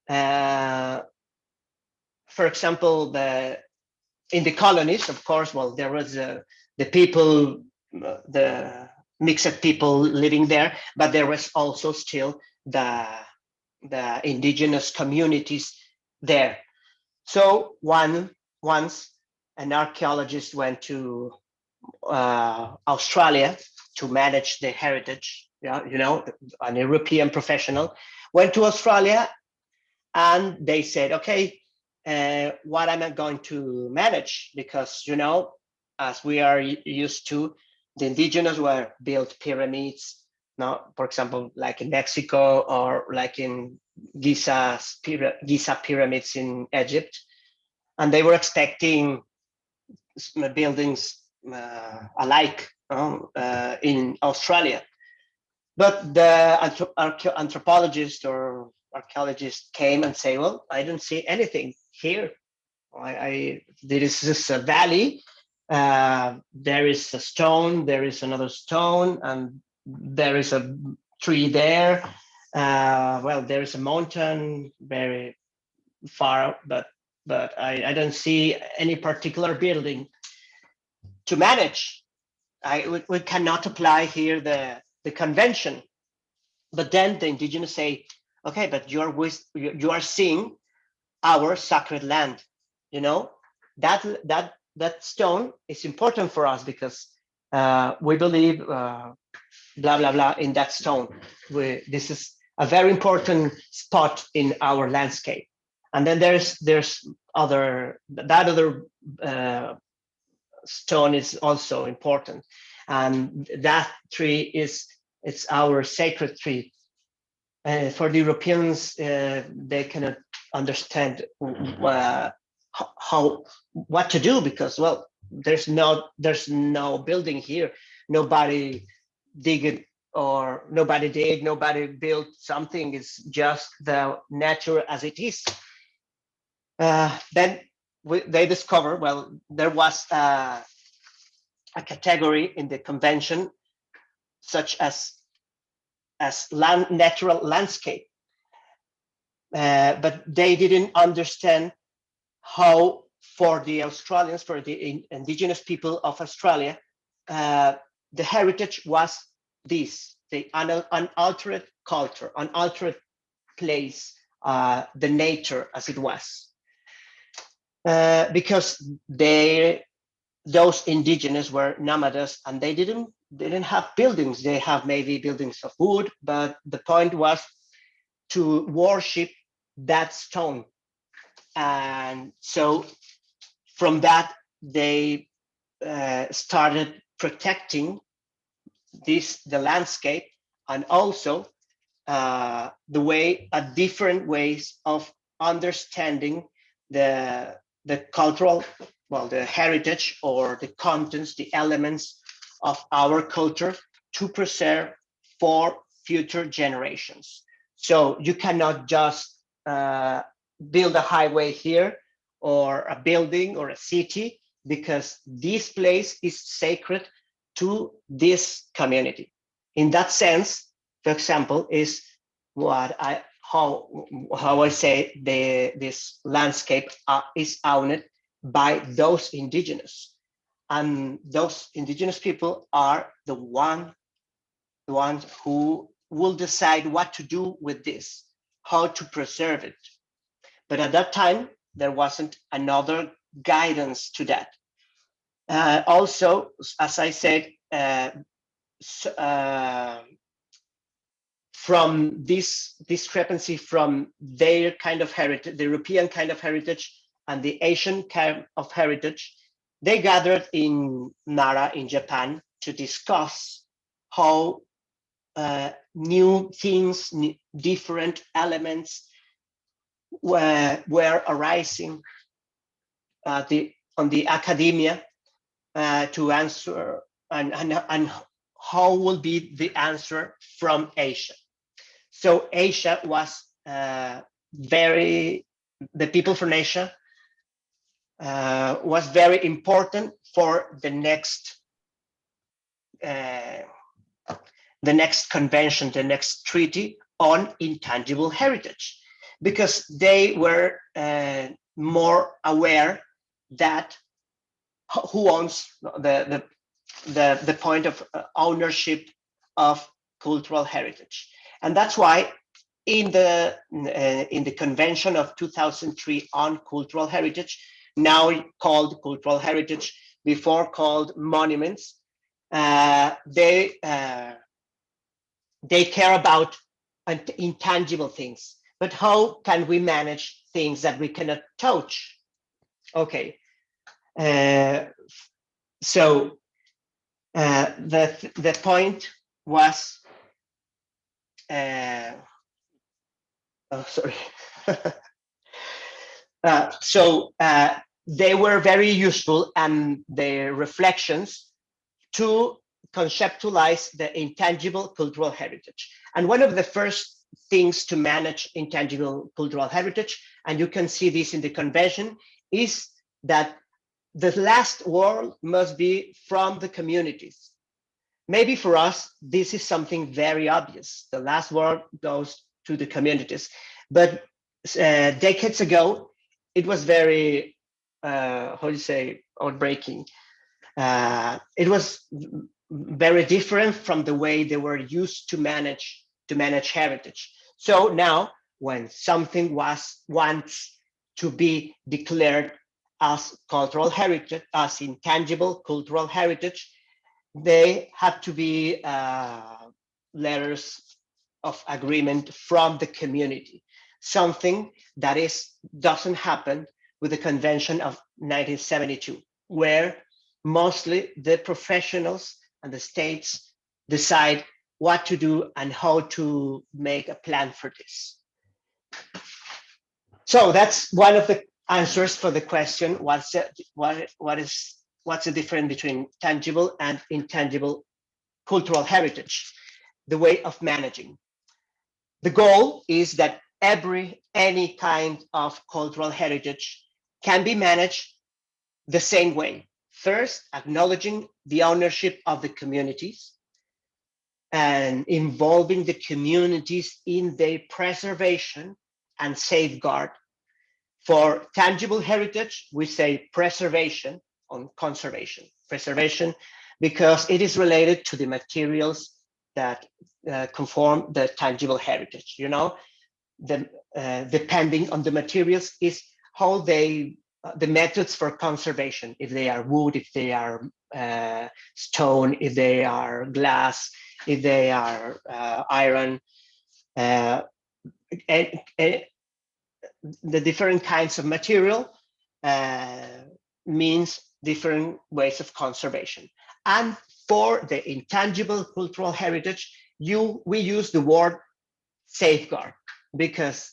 For example, in the colonies, of course, well, there was the people, the mixed people living there, but there was also still the indigenous communities there. So once an archaeologist went to Australia to manage the heritage, you know, an European professional went to Australia, and they said, okay, what am I going to manage? Because, you know, as we are used to, the indigenous were built pyramids, now, for example, like in Mexico, or like in Giza pyramids in Egypt. And they were expecting buildings alike in Australia. But the anthropologist or archaeologist came and say, well, I don't see anything here. There is just a valley, there is a stone, there is another stone, and there is a tree there. Well, there is a mountain very far, but I don't see any particular building to manage. We cannot apply here the convention. But then the indigenous say, okay, but you are seeing our sacred land. You know, that stone is important for us because we believe blah blah blah in that stone. This is a very important spot in our landscape. And then there's other stone is also important, and that tree it's our sacred tree. For the Europeans, they cannot understand how what to do, because, well, there's no building here, nobody dig it, or nobody built something. It's just the nature as it is. Then they discover, well, there was a category in the convention such as natural landscape, but they didn't understand how, for the Australians, for the indigenous people of Australia, the heritage was the unaltered culture, unaltered place, the nature as it was. Because those indigenous were nomads, and they didn't have buildings. They have maybe buildings of wood, but the point was to worship that stone. And so from that, they started protecting the landscape, and also different ways of understanding the cultural, well, the heritage or the contents, the elements of our culture, to preserve for future generations. So you cannot just build a highway here, or a building, or a city, because this place is sacred to this community. In that sense, for example, is how I say this landscape is owned by those indigenous, and those indigenous people are the ones who will decide what to do with this, how to preserve it. But at that time, there wasn't another guidance to that. Also, as I said, from this discrepancy from their kind of heritage, the European kind of heritage and the Asian kind of heritage, they gathered in Nara in Japan to discuss how new things, different elements were arising on the academia to answer and how will be the answer from Asia. So Asia was the people from Asia was very important for the next convention, the next treaty on intangible heritage, because they were more aware that who owns the point of ownership of cultural heritage. And that's why in the convention of 2003 on cultural heritage, now called cultural heritage, before called monuments, they care about intangible things. But how can we manage things that we cannot touch? Okay. So the point was, sorry. They were very useful, and their reflections to conceptualize the intangible cultural heritage. And one of the first things to manage intangible cultural heritage, and you can see this in the convention, is that the last word must be from the communities. Maybe for us, this is something very obvious. The last word goes to the communities. But decades ago, it was very, how do you say, outbreaking. It was very different from the way they were used to manage heritage. So now, when something wants to be declared as cultural heritage, as intangible cultural heritage, they have to be letters of agreement from the community, something that doesn't happen with the convention of 1972, where mostly the professionals and the states decide what to do and how to make a plan for this. So that's one of the answers for the question: what's the difference between tangible and intangible cultural heritage? The way of managing. The goal is that any kind of cultural heritage can be managed the same way. First, acknowledging the ownership of the communities and involving the communities in their preservation and safeguard. For tangible heritage, we say preservation on conservation. Preservation, because it is related to the materials that conform the tangible heritage. You know, depending on the materials is how the methods for conservation, if they are wood, if they are stone, if they are glass, if they are iron, the different kinds of material means different ways of conservation. And for the intangible cultural heritage, we use the word safeguard, because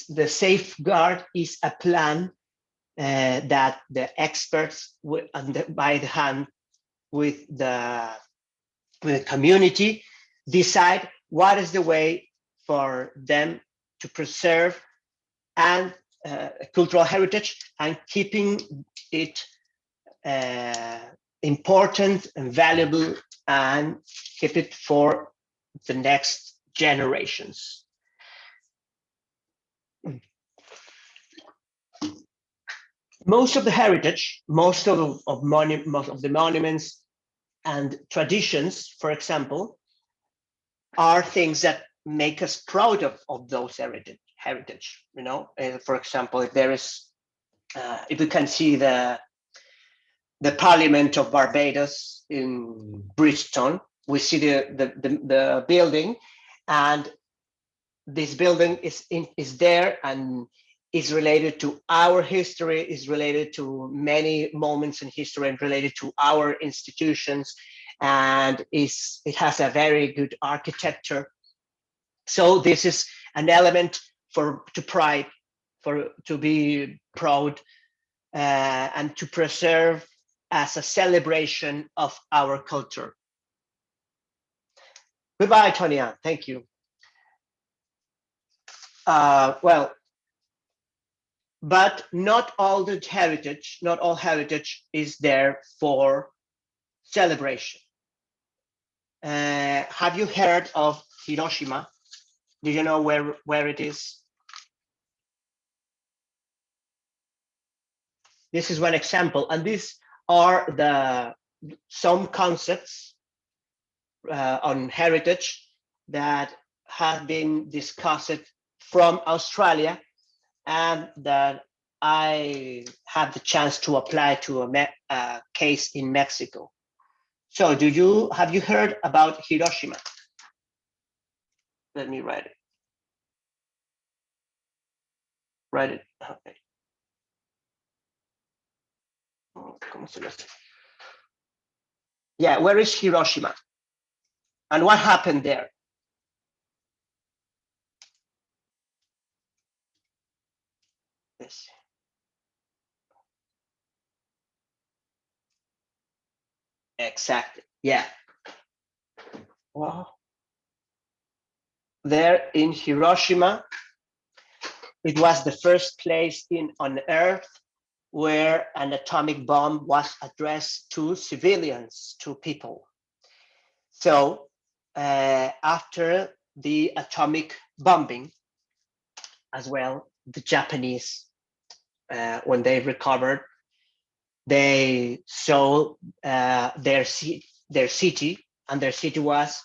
the safeguard is a plan that the experts by the hand with the community decide what is the way for them to preserve and cultural heritage and keeping it important and valuable and keep it for the next generations. Most of the heritage, most of the monuments and traditions, for example, are things that make us proud of those heritage. You know, for example, if there is, if you can see the Parliament of Barbados in Bridgetown, we see the building, and this building is there and is related to our history, is related to many moments in history, and related to our institutions, and it has a very good architecture. So this is an element to be proud and to preserve as a celebration of our culture. Goodbye, Tonya. Thank you. Well, but not all heritage is there for celebration. Have you heard of Hiroshima? Do you know where it is? This is one example, and these are some concepts on heritage that have been discussed from Australia, and that I had the chance to apply to a case in Mexico. So have you heard about Hiroshima? Let me write it. Okay. Yeah, where is Hiroshima? And what happened there? Yes. Exactly. Yeah. Wow. There in Hiroshima, it was the first place on Earth where an atomic bomb was addressed to civilians, to people. So after the atomic bombing, as well, the Japanese, when they recovered, they saw their city, and their city was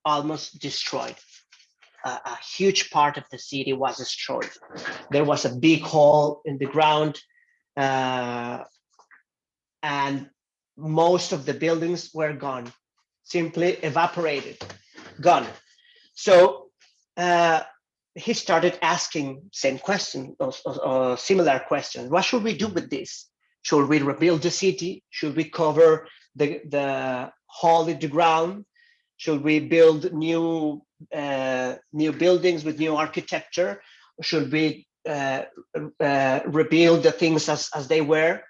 almost destroyed. A huge part of the city was destroyed. There was a big hole in the ground, and most of the buildings were gone, simply evaporated, gone. So he started asking same question or similar questions. What should we do with this? Should we rebuild the city? Should we cover the hole in the ground? Should we build new buildings with new architecture? Should we rebuild the things as they were?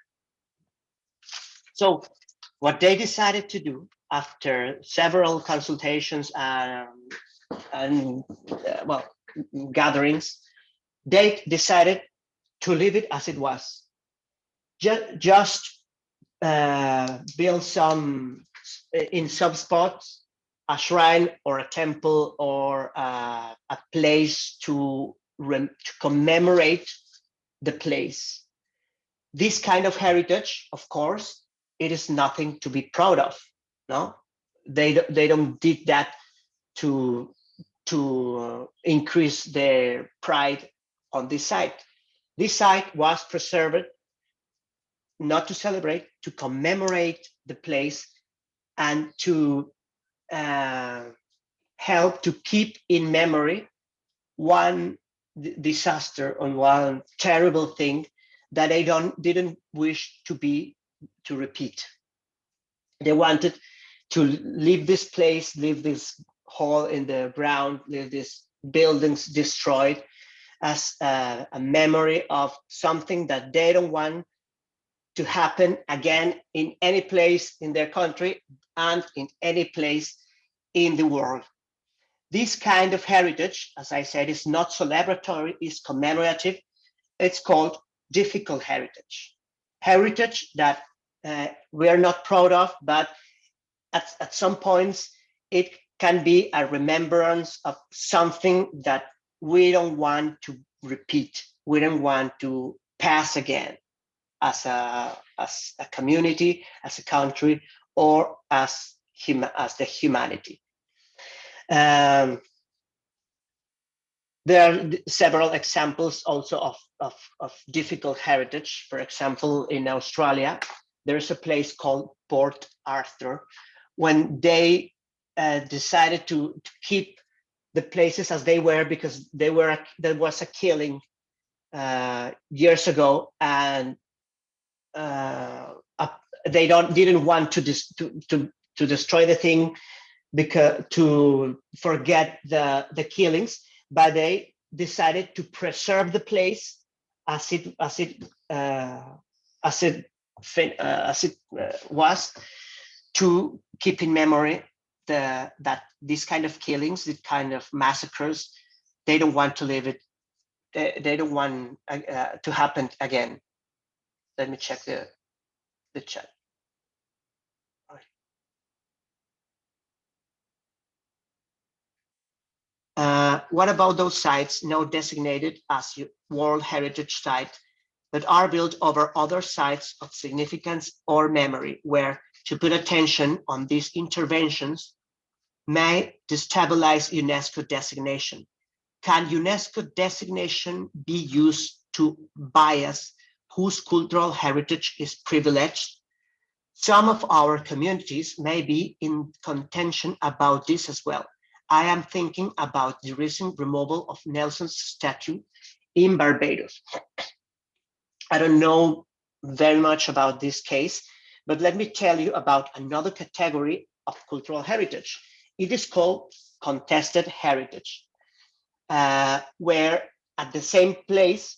So what they decided to do after several consultations and gatherings, they decided to leave it as it was. Just build in some spots a shrine or a temple or a place to commemorate the place. This kind of heritage, of course, it is nothing to be proud of. No, they don't did that to increase their pride on this site. This site was preserved not to celebrate, to commemorate the place, and to help to keep in memory one disaster or one terrible thing that they didn't wish to repeat. They wanted to leave this place, leave this hole in the ground, leave these buildings destroyed as a memory of something that they don't want to happen again in any place in their country and in any place in the world. This kind of heritage, as I said, is not celebratory, is commemorative. It's called difficult heritage. Heritage that we are not proud of, but at some points it can be a remembrance of something that we don't want to repeat. We don't want to pass again as a community, as a country, or as the humanity. There are several examples also of difficult heritage. For example, in Australia, there's a place called Port Arthur. When they decided to keep the places as they were, because there was a killing years ago, and they didn't want to destroy the thing, because to forget the killings, but they decided to preserve the place as it was, to keep in memory that these kind of killings, these kind of massacres, they don't want to live it. They don't want to happen again. Let me check the chat. What about those sites now designated as World Heritage Site that are built over other sites of significance or memory, where to put attention on these interventions may destabilize UNESCO designation? Can UNESCO designation be used to bias whose cultural heritage is privileged? Some of our communities may be in contention about this as well. I am thinking about the recent removal of Nelson's statue in Barbados. I don't know very much about this case, but let me tell you about another category of cultural heritage. It is called contested heritage, where at the same place,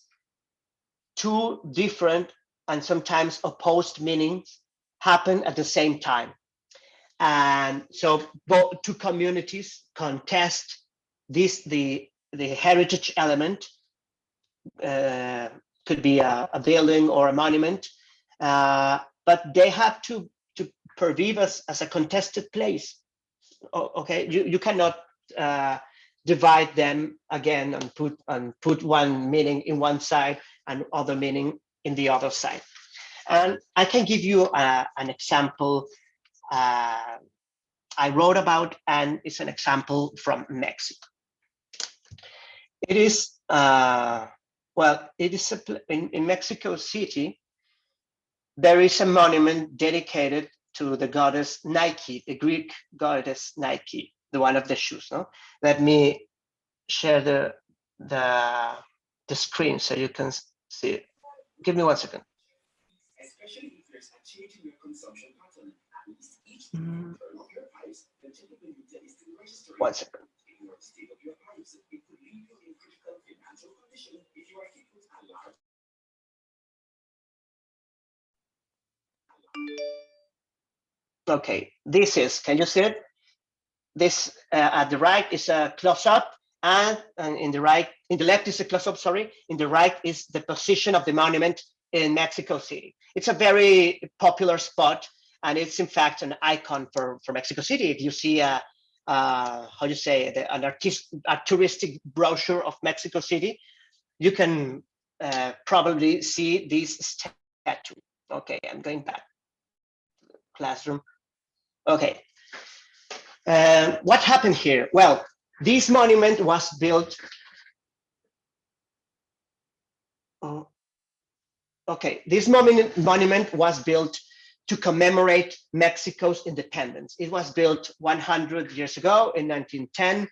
two different and sometimes opposed meanings happen at the same time. And so both two communities contest the heritage element, could be a building or a monument, but they have to perceive as a contested place. Okay, you cannot divide them again and put one meaning in one side and other meaning in the other side. And I can give you an example I wrote about, and it's an example from Mexico. It is in Mexico City. There is a monument dedicated to the goddess Nike, the Greek goddess Nike, the one of the shoes. No, let me share the screen so you can see it. Give me 1 second. Especially if there's a change in your consumption pattern, at least each turn off your pipes, the typical meter is still registering. 1 second. In order to state of your pipes, it could leave you in critical financial condition if you are hit with a large. Okay, can you see it? This at the right is a close-up, and in the left is a close-up, sorry. In the right is the position of the monument in Mexico City. It's a very popular spot, and it's in fact an icon for Mexico City. If you see a touristic brochure of Mexico City, you can probably see this statue. Okay, I'm going back to the classroom. Okay, what happened here? Well, this monument was built. This monument was built to commemorate Mexico's independence. It was built 100 years ago in 1910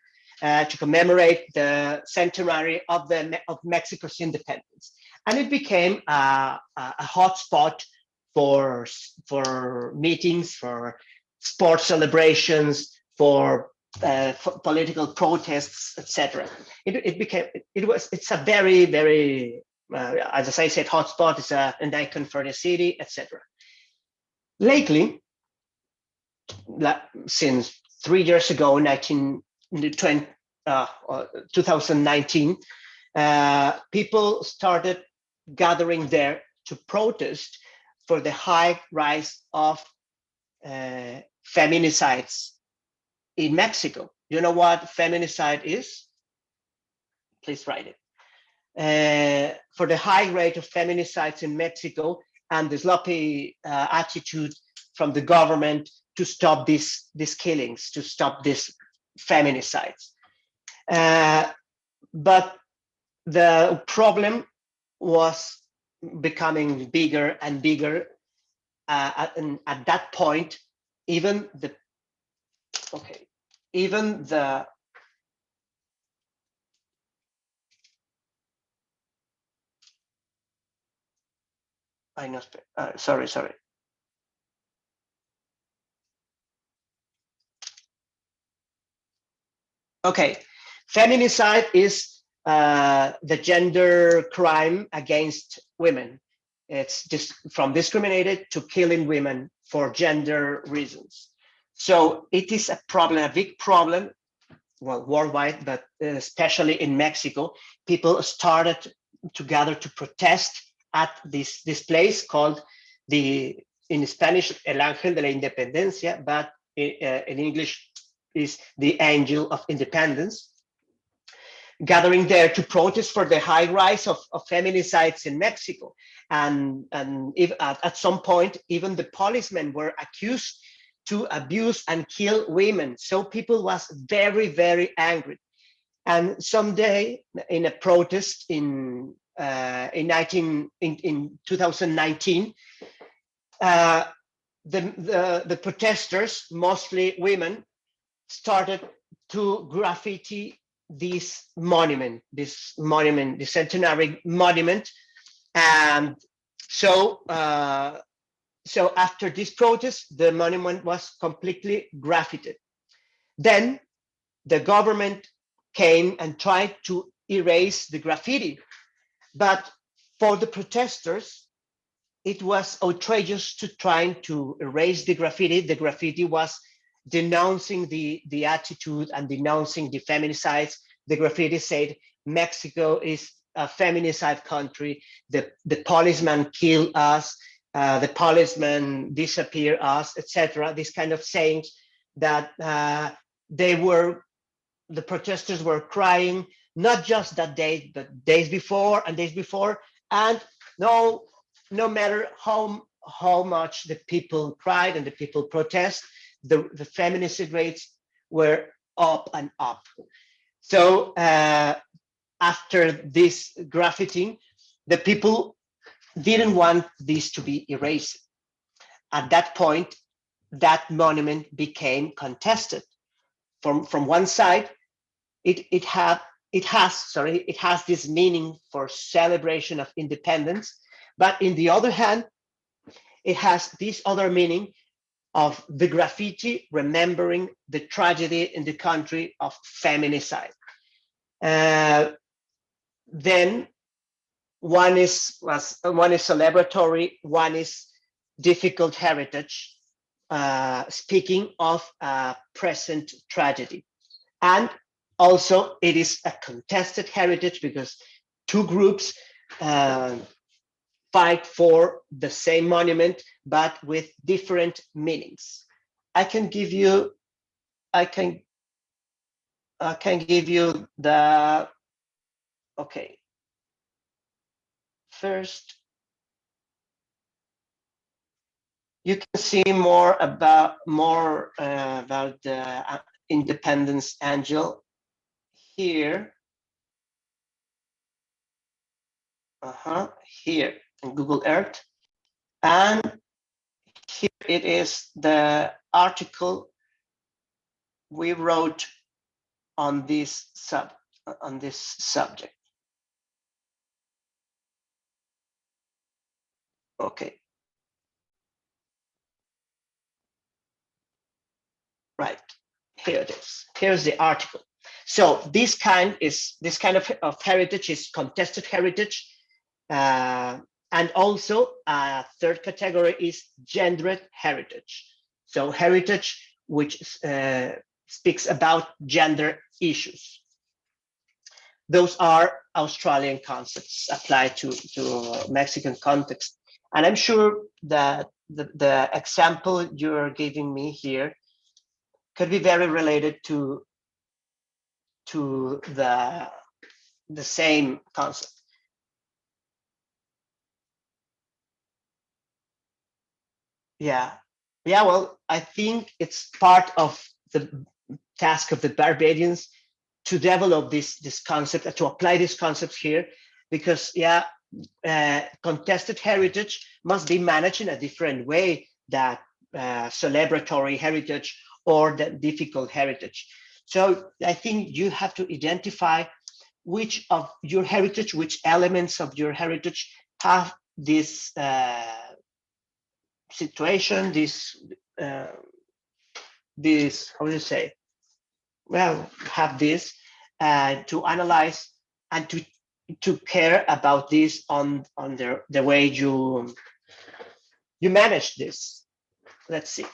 to commemorate the centenary of Mexico's independence, and it became a hotspot for meetings, for sports celebrations, for political protests, etc. It's a very, very as I said, hotspot. Is an icon for the city, etc. Lately, since 3 years ago, 2019, people started gathering there to protest for the high rise of feminicides in Mexico. You know what feminicide is? Please write it. For the high rate of feminicides in Mexico and the sloppy attitude from the government to stop these killings, to stop these feminicides. But the problem was becoming bigger and bigger. And at that point, even the I know. Sorry. Okay, feminicide is the gender crime against women. It's just from discriminated to killing women for gender reasons. So it is a problem, a big problem, well, worldwide, but especially in Mexico. People started to gather to protest at this place called in Spanish, El Ángel de la Independencia, but in English is the Angel of Independence, gathering there to protest for the high rise of feminicides in Mexico. And if, at some point, even the policemen were accused to abuse and kill women. So people was very, very angry. And someday in a protest in 2019, the protesters, mostly women, started to graffiti this centenary monument. And so after this protest, the monument was completely graffitied. Then the government came and tried to erase the graffiti. But for the protesters, it was outrageous to trying to erase the graffiti. The graffiti was denouncing the attitude and denouncing the feminicides. The graffiti said, Mexico is a feminicide country. The policemen kill us. The policemen disappear us, etc. These kind of sayings that the protesters were crying, not just that day, but days before. And no matter how much the people cried and the people protest, the feminicide rates were up and up. So after this graffiting, the people didn't want this to be erased. At that point, that monument became contested. From one side, it has this meaning for celebration of independence, but in the other hand, it has this other meaning of the graffiti remembering the tragedy in the country of feminicide. Then one is celebratory, one is difficult heritage, speaking of a present tragedy. And also it is a contested heritage because two groups fight for the same monument, but with different meanings. I can give you the, okay. First, you can see more about the Independence Angel here. Here in Google Earth, and here it is, the article we wrote on this subject. Okay. Right, here it is. Here's the article. So this kind of heritage is contested heritage, and also a third category is gendered heritage. So heritage which speaks about gender issues. Those are Australian concepts applied to Mexican context. And I'm sure that the example you're giving me here could be very related to the same concept. Yeah, well, I think it's part of the task of the Barbadians to develop this concept, to apply these concepts here, because contested heritage must be managed in a different way than celebratory heritage or the difficult heritage. So I think you have to identify which of your heritage, which elements of your heritage have this situation, this how do you say? Well, have this to analyze and to care about this on the way you manage this. Let's see.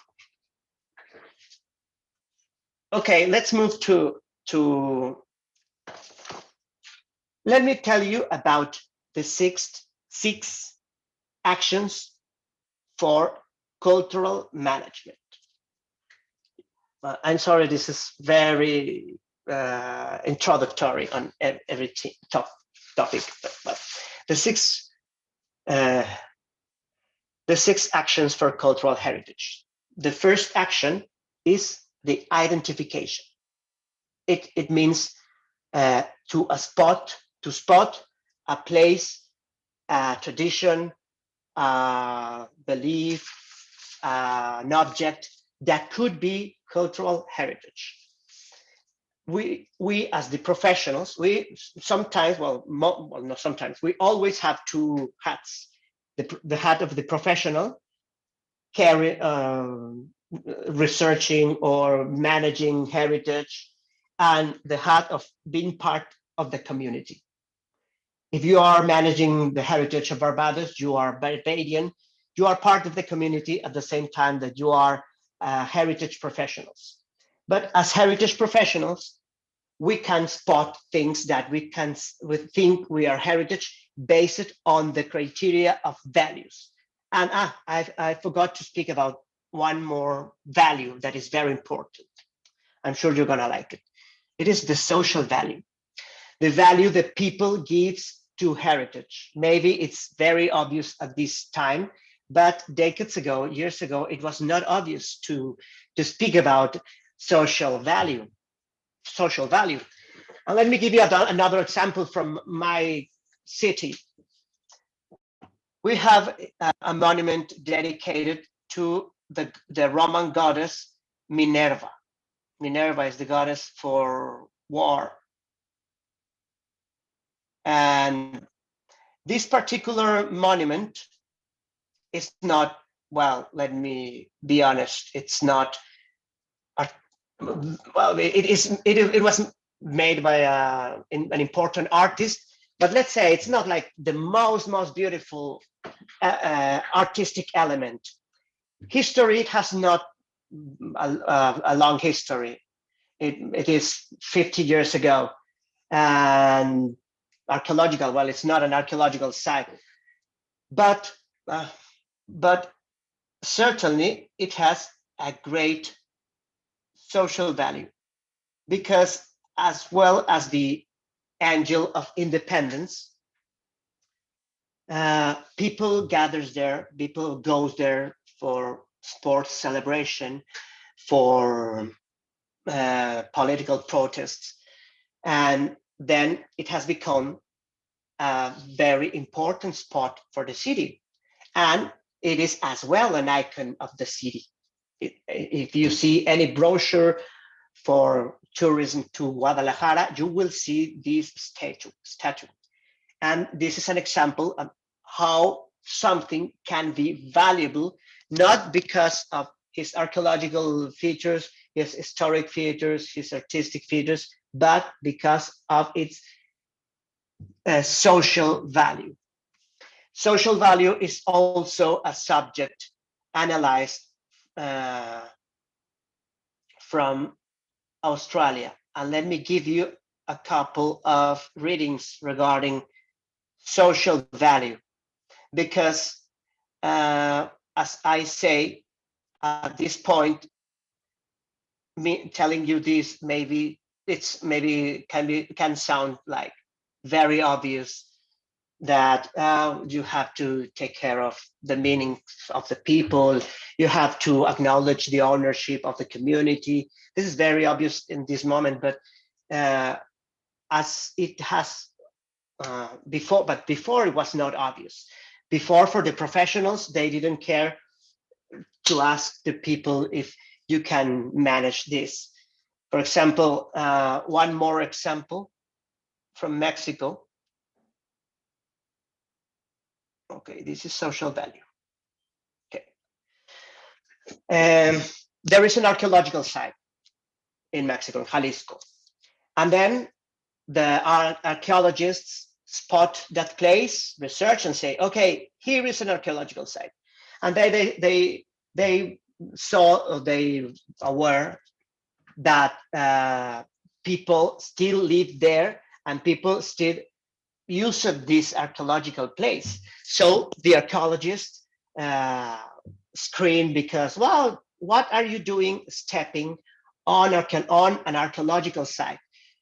Okay, let's move to let me tell you about the six actions for cultural management. I'm sorry, this is very introductory on every topic, but the six actions for cultural heritage. The first action is the identification. It means to spot a place, a tradition, a belief, an object that could be cultural heritage. We as the professionals, we sometimes, not sometimes, we always have two hats. The hat of the professional, researching or managing heritage, and the hat of being part of the community. If you are managing the heritage of Barbados, you are Barbadian, you are part of the community at the same time that you are heritage professionals. But as heritage professionals, we can spot things that we think we are heritage based on the criteria of values. And I forgot to speak about one more value that is very important. I'm sure you're gonna like it. It is the social value, the value that people gives to heritage. Maybe it's very obvious at this time, but decades ago, years ago, it was not obvious to speak about social value. And let me give you another example from my city. We have a monument dedicated to the Roman goddess Minerva. Minerva is the goddess for war. And this particular monument is not, well, let me be honest, it's not, well, it was made by an important artist, but let's say it's not like the most beautiful artistic element. History has not a long history. It is 50 years ago, and archaeological, well, it's not an archaeological site, but certainly it has a great social value, because as well as the angel of independence, people gathers there, people goes there for sports celebration, for political protests, and then it has become a very important spot for the city, and it is as well an icon of the city. If you see any brochure for tourism to Guadalajara, you will see this statue. And this is an example of how something can be valuable, not because of his archaeological features, his historic features, his artistic features, but because of its social value. Social value is also a subject analyzed from Australia. And let me give you a couple of readings regarding social value, because as I say at this point, me telling you this, maybe can sound like very obvious, that you have to take care of the meanings of the people, you have to acknowledge the ownership of the community. This is very obvious in this moment, but as it has before, but before it was not obvious. Before, for the professionals, they didn't care to ask the people if you can manage this. For example, one more example from Mexico. Okay, this is social value. Okay. There is an archaeological site in Mexico, in Jalisco. And then the archaeologists spot that place, research, and say, okay, here is an archaeological site. And they saw, they aware that people still live there and people still use this archaeological place. So the archaeologists screamed because, well, what are you doing stepping on an archaeological site?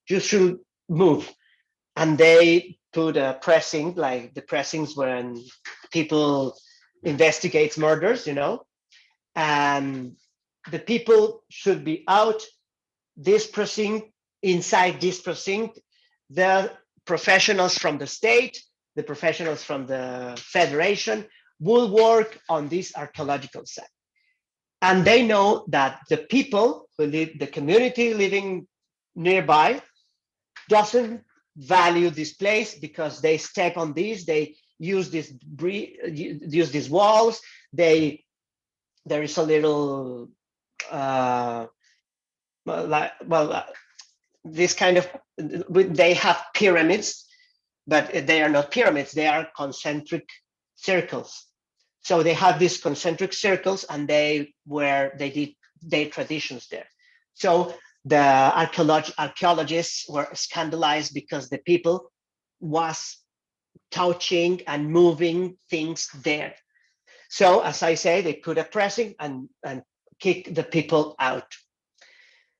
You should move. And they put a pressing, like the pressings when people investigate murders, you know, and the people should be out this precinct, inside this precinct, the professionals from the state, the professionals from the federation will work on this archaeological site. And they know that the people who live, the community living nearby, doesn't value this place because they step on these, they use these walls, there is a little this kind of, they have pyramids, but they are not pyramids, they are concentric circles. So they have these concentric circles and they did their traditions there. So the archaeologists were scandalized because the people was touching and moving things there. So as I say, they put a pressing and kick the people out.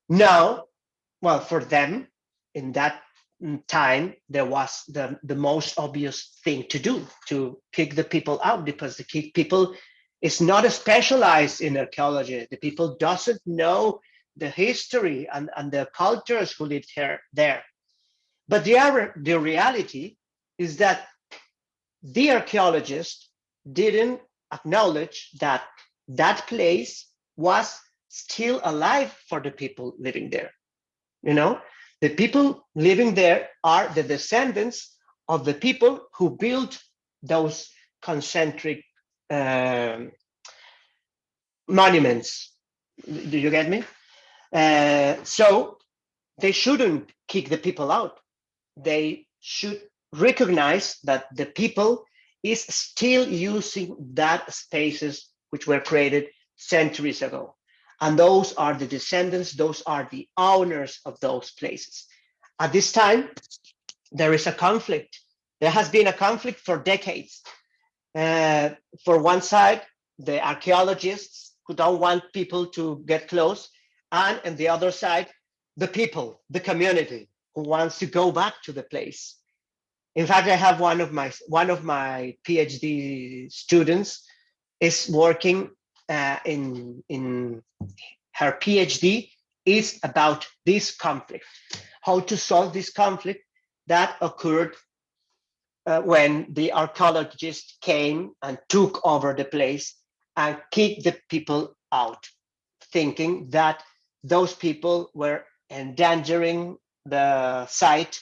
Now, well, for them, in that time, there was the most obvious thing to do, to kick the people out, because the kick people is not specialized in archaeology. The people doesn't know the history and the cultures who lived there. But the reality is that the archaeologists didn't acknowledge that that place was still alive for the people living there. You know, the people living there are the descendants of the people who built those concentric monuments. Do you get me? So they shouldn't kick the people out. They should recognize that the people is still using that spaces which were created centuries ago. And those are the descendants, those are the owners of those places. At this time, there is a conflict. There has been a conflict for decades. For one side, the archaeologists who don't want people to get close, and on the other side, the people, the community who wants to go back to the place. In fact, I have one of my PhD students is working in her PhD is about this conflict, how to solve this conflict that occurred when the archaeologists came and took over the place and kicked the people out, thinking that those people were endangering the site.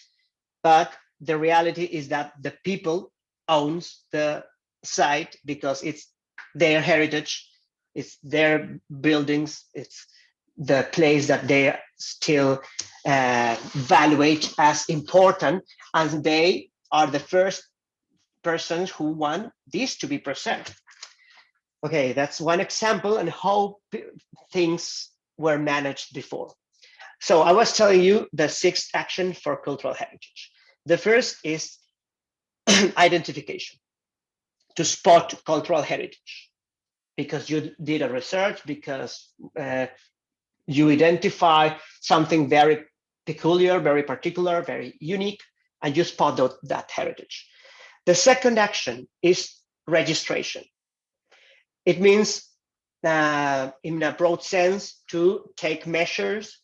But the reality is that the people owns the site because it's their heritage, it's their buildings, it's the place that they still evaluate as important, and they are the first persons who want this to be preserved. Okay, that's one example on how things were managed before. So I was telling you the 6th action for cultural heritage. The first is identification, to spot cultural heritage, because you did a research, because you identify something very peculiar, very particular, very unique, and you spot that heritage. The second action is registration. It means, in a broad sense, to take measures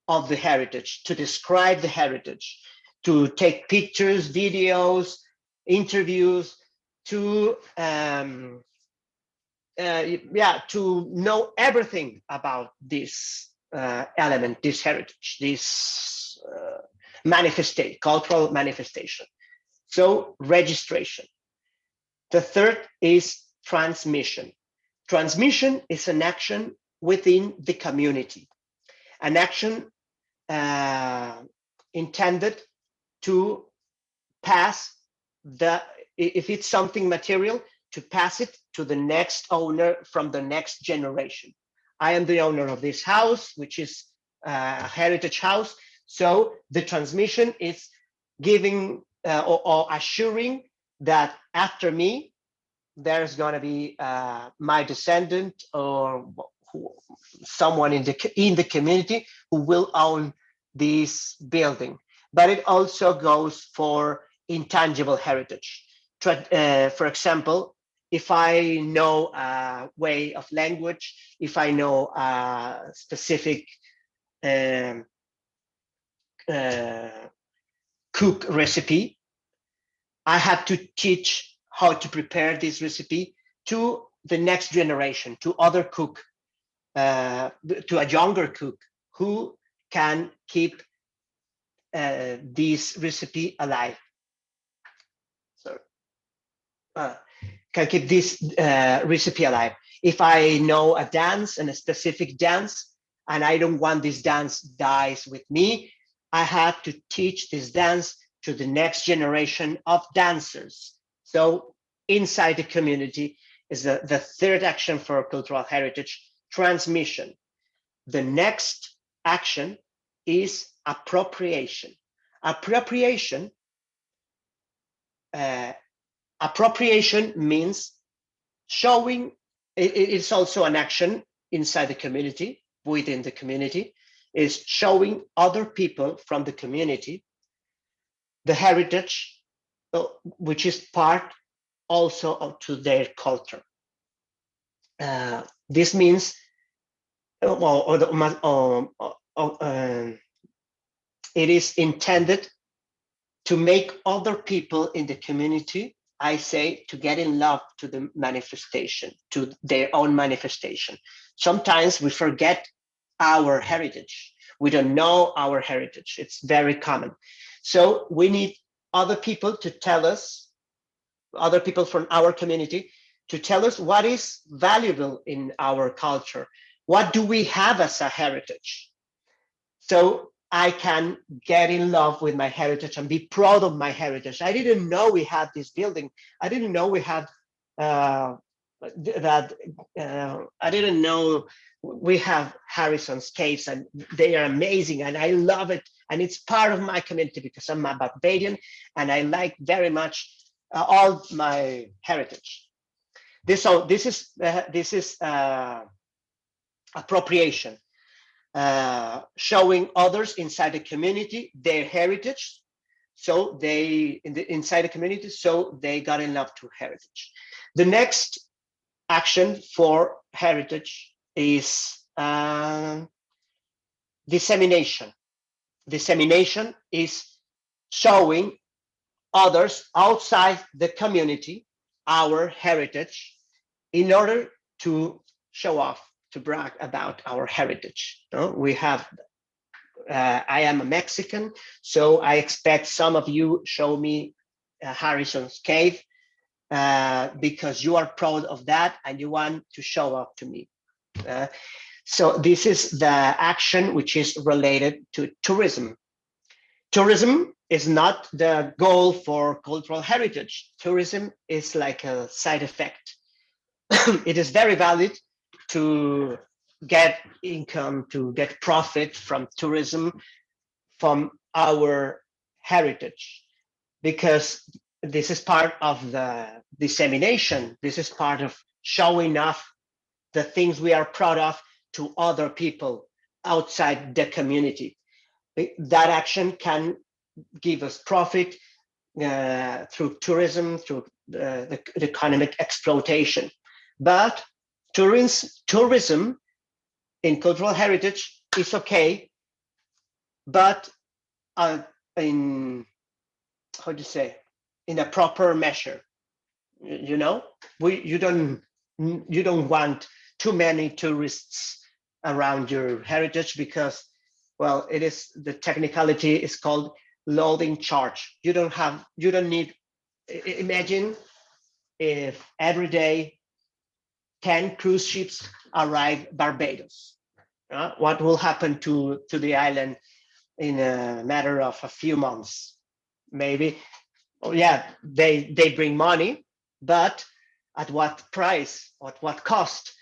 of the heritage, to describe the heritage, to take pictures, videos, interviews, to to know everything about this element, this heritage, this cultural manifestation. So registration. The third is transmission. Transmission is an action within the community, an action intended to pass if it's something material, to pass it to the next owner from the next generation. I am the owner of this house, which is a heritage house. So the transmission is giving or assuring that after me, there's going to be my descendant or someone in the community who will own this building. But it also goes for intangible heritage. For example, if I know a way of language, if I know a specific cook recipe, I have to teach how to prepare this recipe to the next generation, to other cook, to a younger cook who can keep this recipe alive. Sorry. Can keep this recipe alive. If I know a dance and a specific dance, and I don't want this dance dies with me, I have to teach this dance to the next generation of dancers. So inside the community is the third action for cultural heritage, transmission. The next action is appropriation. Appropriation means showing, it's also an action inside the community, within the community, is showing other people from the community the heritage, which is part also to their culture. This means, it is intended to make other people in the community, I say, to get in love to the manifestation, to their own manifestation. Sometimes we forget our heritage. We don't know our heritage. It's very common. So we need other people to tell us, other people from our community, to tell us what is valuable in our culture. What do we have as a heritage? So I can get in love with my heritage and be proud of my heritage. I didn't know we had this building. I didn't know we had I didn't know we have Harrison's caves, and they are amazing, and I love it. And it's part of my community because I'm a Barbadian, and I like very much all my heritage. This is appropriation. Showing others inside the community their heritage, so they inside the community, so they got in love to heritage. The next action for heritage is dissemination. Dissemination is showing others outside the community our heritage in order to show off, to brag about our heritage. We have, I am a Mexican, so I expect some of you show me Harrison's cave because you are proud of that and you want to show up to me. So this is the action which is related to tourism. Tourism is not the goal for cultural heritage. Tourism is like a side effect. It is very valid to get income, to get profit from tourism, from our heritage, because this is part of the dissemination. This is part of showing off the things we are proud of to other people outside the community. That action can give us profit through tourism, through the economic exploitation. But tourism in cultural heritage is okay, but in, how do you say, in a proper measure. You know, you don't want too many tourists around your heritage because, well, it is, the technicality is called loading charge. You don't need, imagine if every day 10 cruise ships arrive Barbados? What will happen to the island in a matter of a few months? Maybe, oh yeah, they bring money, but at what price? At what cost?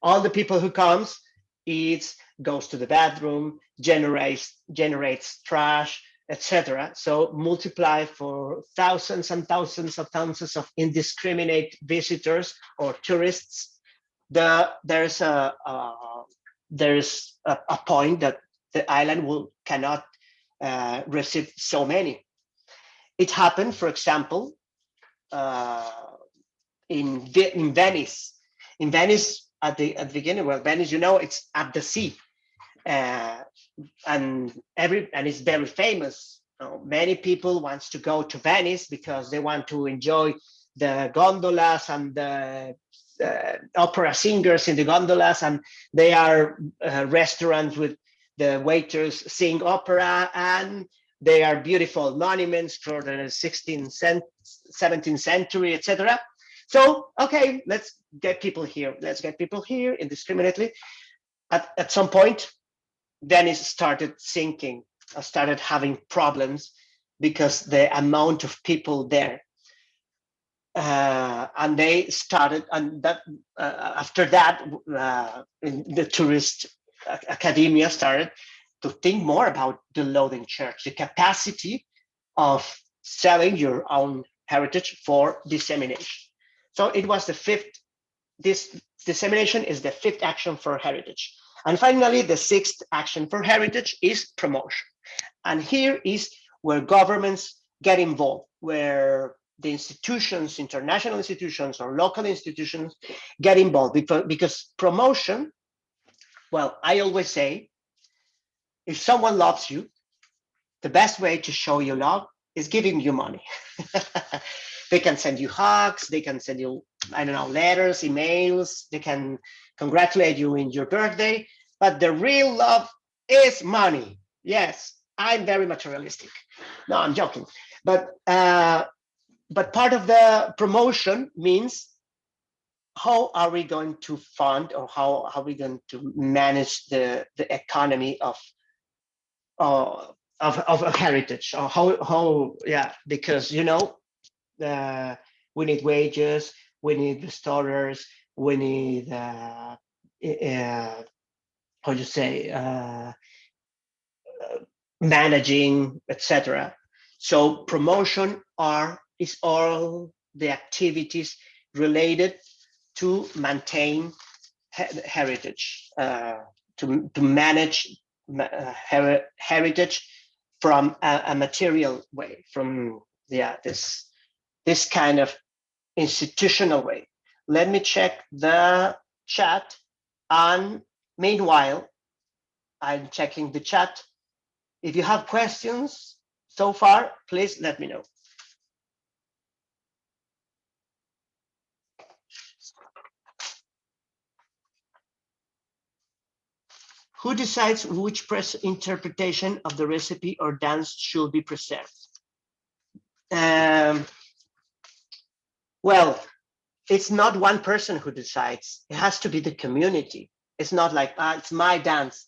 All the people who comes, eats, goes to the bathroom, generates trash, etc. So multiply for thousands and thousands of indiscriminate visitors or tourists. There's a point that the island cannot receive so many. It happened, for example, in Venice. In Venice, at the beginning, well, Venice, it's at the sea, and it's very famous. Many people wants to go to Venice because they want to enjoy the gondolas and the opera singers in the gondolas, and they are restaurants with the waiters sing opera, and they are beautiful monuments for the 16th, 17th century, etc. So, okay, let's get people here. Let's get people here indiscriminately. At some point, Venice started sinking, started having problems because the amount of people there. And they started, and that after that, the tourist academia started to think more about the loading charge, the capacity of selling your own heritage for dissemination. So it was the fifth. This dissemination is the fifth action for heritage. And finally, the sixth action for heritage is promotion. And here is where governments get involved, where the institutions, international institutions or local institutions get involved, because promotion, well, I always say, if someone loves you, the best way to show you love is giving you money. They can send you hugs, they can send you, I don't know, letters, emails, they can congratulate you in your birthday, but the real love is money. Yes, I'm very materialistic. No, I'm joking. But part of the promotion means, how are we going to fund, or how are we going to manage the economy of heritage, or how yeah, because we need wages, we need restorers, we need how do you say, managing, etc. So promotion is all the activities related to maintain heritage, to manage heritage from a material way, from this kind of institutional way. Let me check the chat, and meanwhile, I'm checking the chat. If you have questions so far, please let me know. Who decides which interpretation of the recipe or dance should be preserved? Well, it's not one person who decides. It has to be the community. It's not like, it's my dance.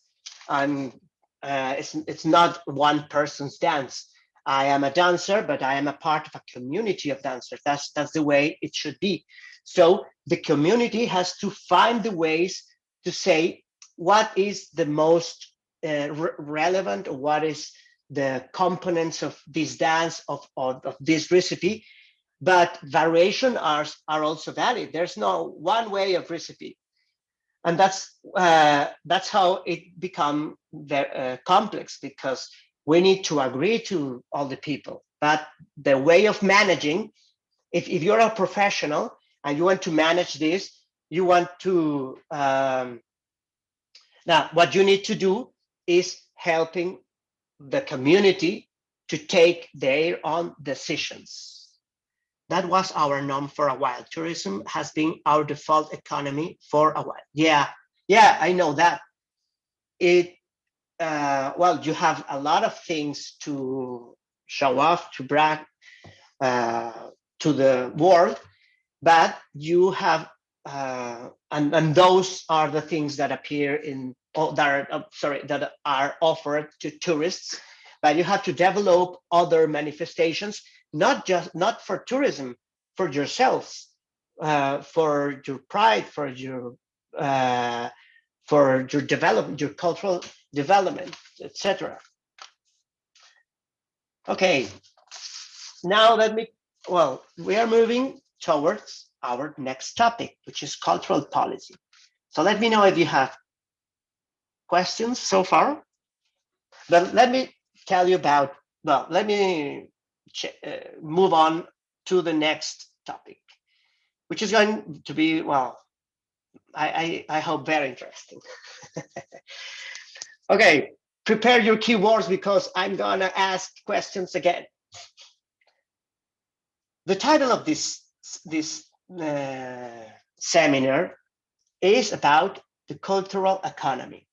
It's not one person's dance. I am a dancer, but I am a part of a community of dancers. That's the way it should be. So the community has to find the ways to say what is the most relevant, or what is the components of this dance, of this recipe. But variation are also valid. There's no one way of recipe, and that's how it become very complex, because we need to agree to all the people. But the way of managing, if you're a professional and you want to manage this, you want to now what you need to do is helping the community to take their own decisions. That was our norm for a while. Tourism has been our default economy for a while. Yeah, I know that. Well, you have a lot of things to show off, to brag to the world, but you have, and those are the things that appear in, that are offered to tourists. But you have to develop other manifestations, not for tourism, for yourselves, for your pride, for your development, your cultural development, etc. Okay, now we are moving towards our next topic, which is cultural policy. So let me know if you have questions so far. But let me tell you about, let me move on to the next topic, which is going to be, I hope very interesting. Okay, prepare your keywords because I'm gonna ask questions again. The title of this seminar is about the cultural economy.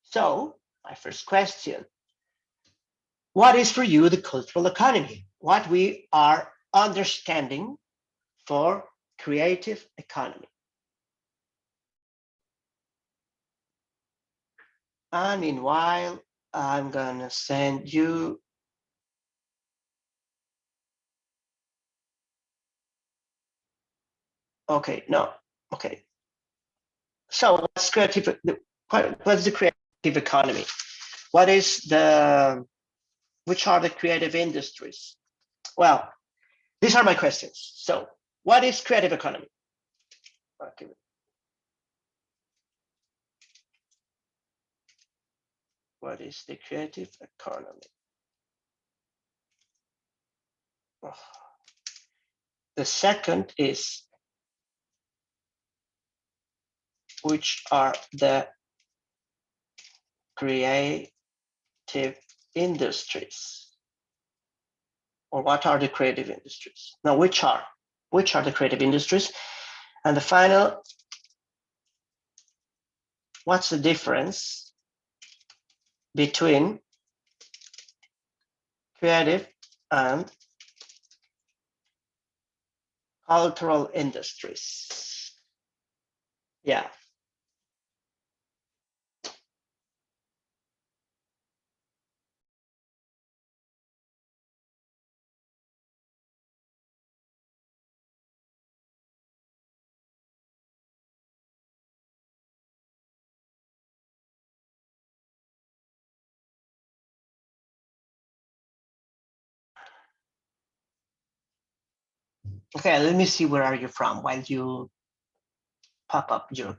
So my first question, what is for you the cultural economy? What we are understanding for creative economy? And meanwhile, I'm gonna send you. Okay, no, okay. So what's creative? What's the creative economy? What is which are the creative industries? Well, these are my questions. So what is creative economy? Okay. What is the creative economy? Oh. The second is, which are the creative industries? Or what are the creative industries? Now, which are the creative industries? And the final, what's the difference between creative and cultural industries? Yeah. Okay, let me see where are you from while you pop up your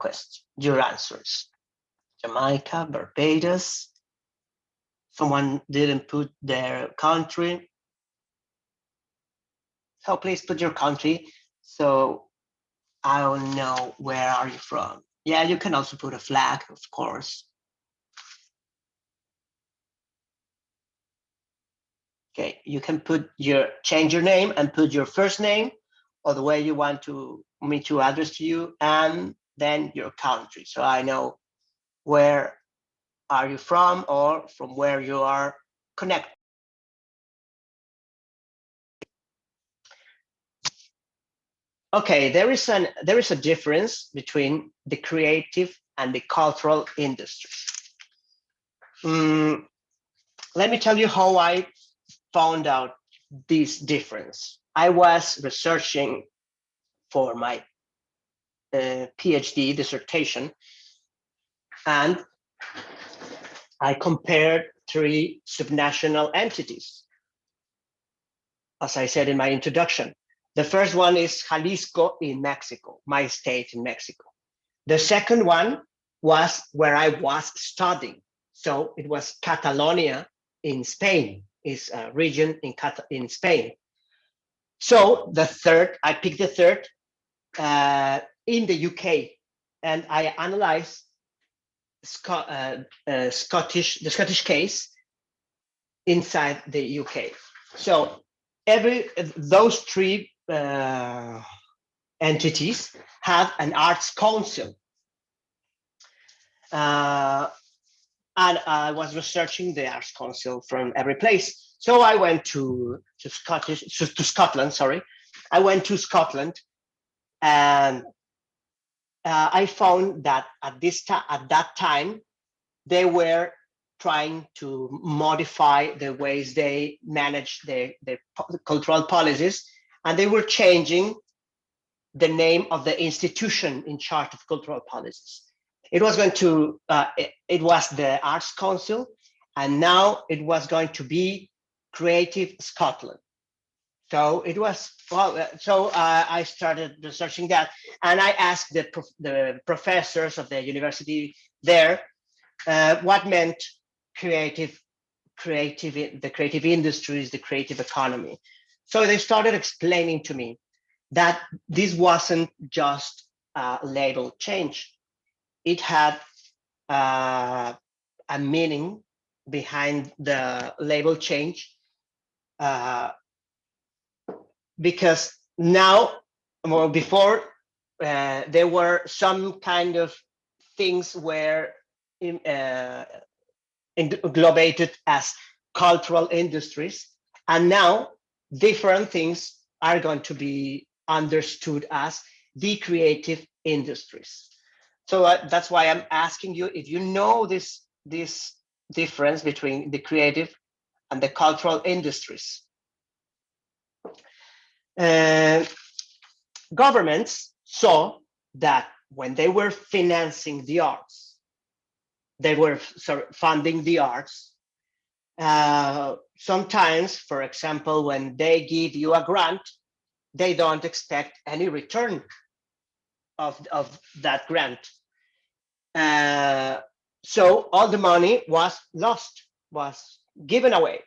answers. Jamaica, Barbados. Someone didn't put their country. So please put your country so I'll know where are you from. Yeah, you can also put a flag, of course. Okay, you can change your name and put your first name or the way you want me to address you, and then your country. So I know where are you from or from where you are connected. Okay, there is a difference between the creative and the cultural industries. Let me tell you how I found out this difference. I was researching for my PhD dissertation, and I compared 3 subnational entities, as I said in my introduction. The first one is Jalisco in Mexico, my state in Mexico. The second one was where I was studying. So it was Catalonia in Spain, is a region in Spain. So I picked the third in the UK, and I analyzed the Scottish case inside the UK. So those 3 entities have an arts council. And I was researching the arts council from every place. So I went to Scotland, sorry. I went to Scotland And I found that at that time, they were trying to modify the ways they manage their cultural policies, and they were changing the name of the institution in charge of cultural policies. It was going to, it was the Arts Council, and now it was going to be Creative Scotland. So it was, well, so I started researching that, and I asked the professors of the university there what meant the creative industries, the creative economy. So they started explaining to me that this wasn't just a label change. It had a meaning behind the label change, because now, well, before, there were some kind of things where englobated as cultural industries, and now different things are going to be understood as the creative industries. So that's why I'm asking you if you know this difference between the creative and the cultural industries. Governments saw that when they were financing the arts, they were funding the arts. Sometimes, for example, when they give you a grant, they don't expect any return of that grant. So all the money was lost, was given away.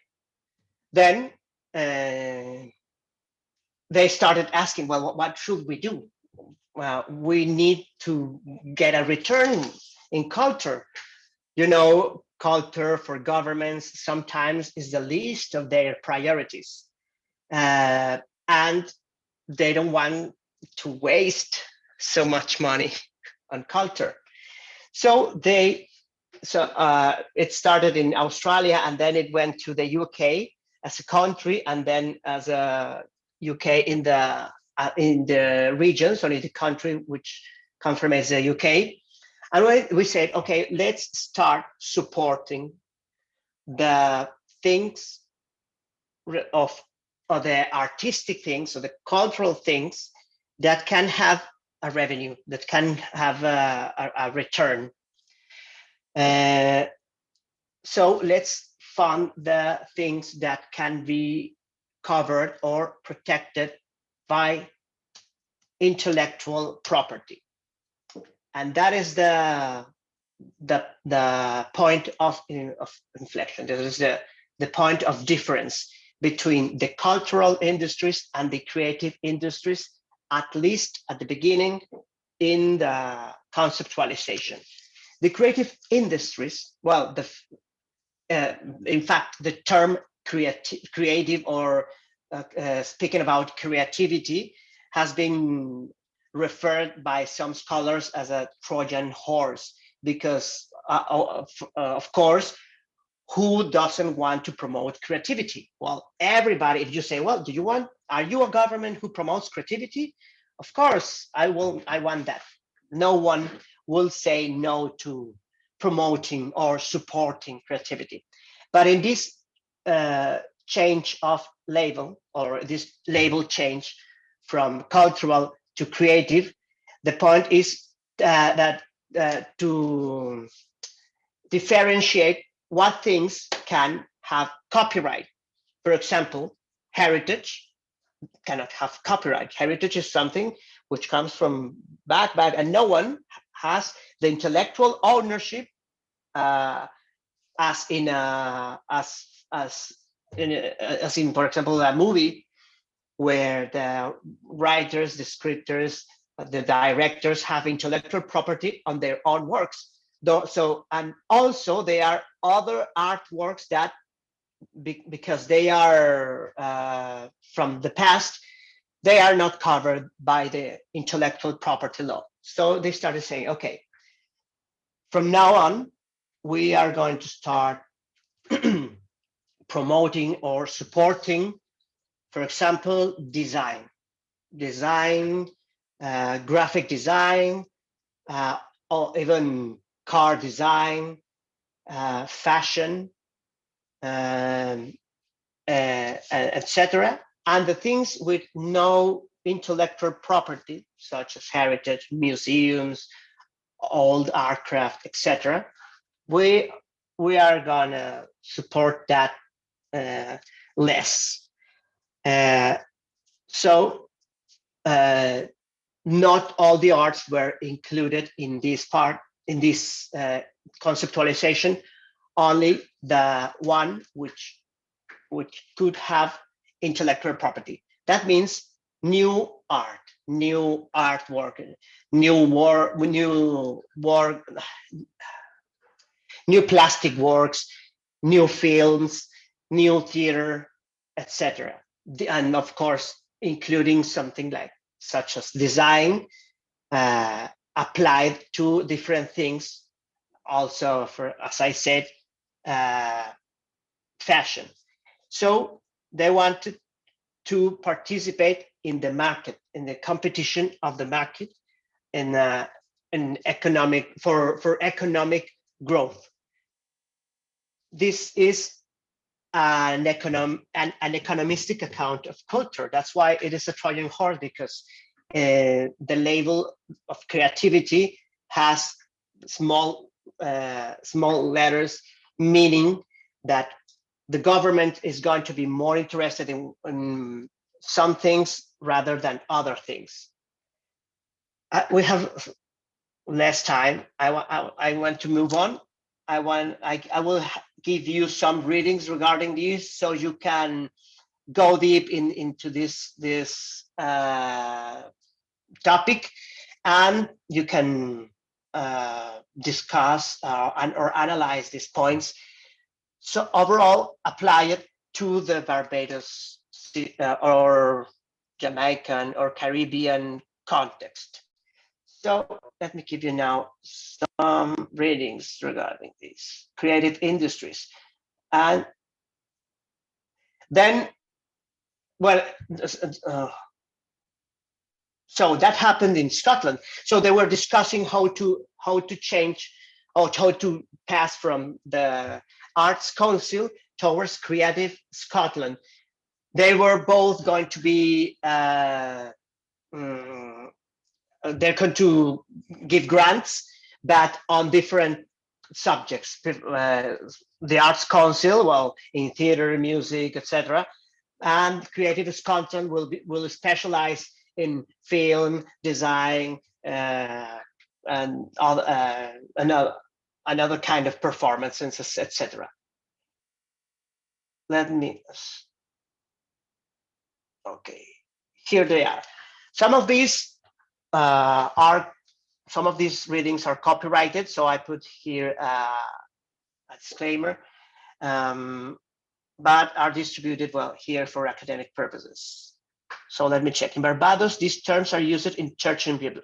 Then they started asking, well, what should we do? Well, we need to get a return in culture. You know, culture for governments sometimes is the least of their priorities. And they don't want to waste so much money on culture. So it started in Australia, and then it went to the UK as a country, and then as a UK in the regions, or in the country which confirms the UK. And we said, okay, let's start supporting the things of the artistic things, or the cultural things that can have a revenue, that can have a return. So let's fund the things that can be covered or protected by intellectual property. And that is the point of inflection. This is the point of difference between the cultural industries and the creative industries, at least at the beginning in the conceptualization. The creative industries, well, in fact, the term creative, or speaking about creativity, has been referred by some scholars as a Trojan horse, because of course, who doesn't want to promote creativity? Well, everybody. If you say, well, are you a government who promotes creativity? Of course, I want that. No one will say no to promoting or supporting creativity. But in this change of label, or this label change from cultural to creative, the point is that to differentiate what things can have copyright. For example, heritage cannot have copyright. Heritage is something which comes from back, and no one has the intellectual ownership, as in, for example, a movie where the writers, the scripters, the directors have intellectual property on their own works. So, and also there are other artworks that, because they are from the past, they are not covered by the intellectual property law. So they started saying, okay, from now on, we are going to start promoting or supporting, for example, design graphic design, or even car design, fashion, etc. And the things with no intellectual property, such as heritage, museums, old aircraft, etc. We are gonna support that less. So not all the arts were included in this part, in this conceptualization, only the one which could have intellectual property. That means new art, new artwork, new work, new plastic works, new films, new theater, etc. And of course, including something like such as design applied to different things. Also, for, as I said, fashion. So they wanted to participate in the market, in the competition of the market, in economic for economic growth. This is an economistic account of culture. That's why it is a Trojan horse, because the label of creativity has small letters, meaning that the government is going to be more interested in some things rather than other things. We have less time. I want to move on. I will give you some readings regarding this, so you can go deep into this topic, and you can discuss or analyze these points. So overall, apply it to the Barbados or Jamaican or Caribbean context. So let me give you now some readings regarding these creative industries. And then, well, so that happened in Scotland. So they were discussing how to change, or how to pass from the Arts Council towards Creative Scotland. They were both going to be they're going to give grants, but on different subjects. The Arts Council, well, in theater, music, etc., and Creative Scotland will specialize in film design and another kind of performances, etc. Let me. Okay, here they are. Some of these readings are copyrighted, so I put here a disclaimer, but are distributed well here for academic purposes. So let me check. In Barbados, these terms are used interchangeable.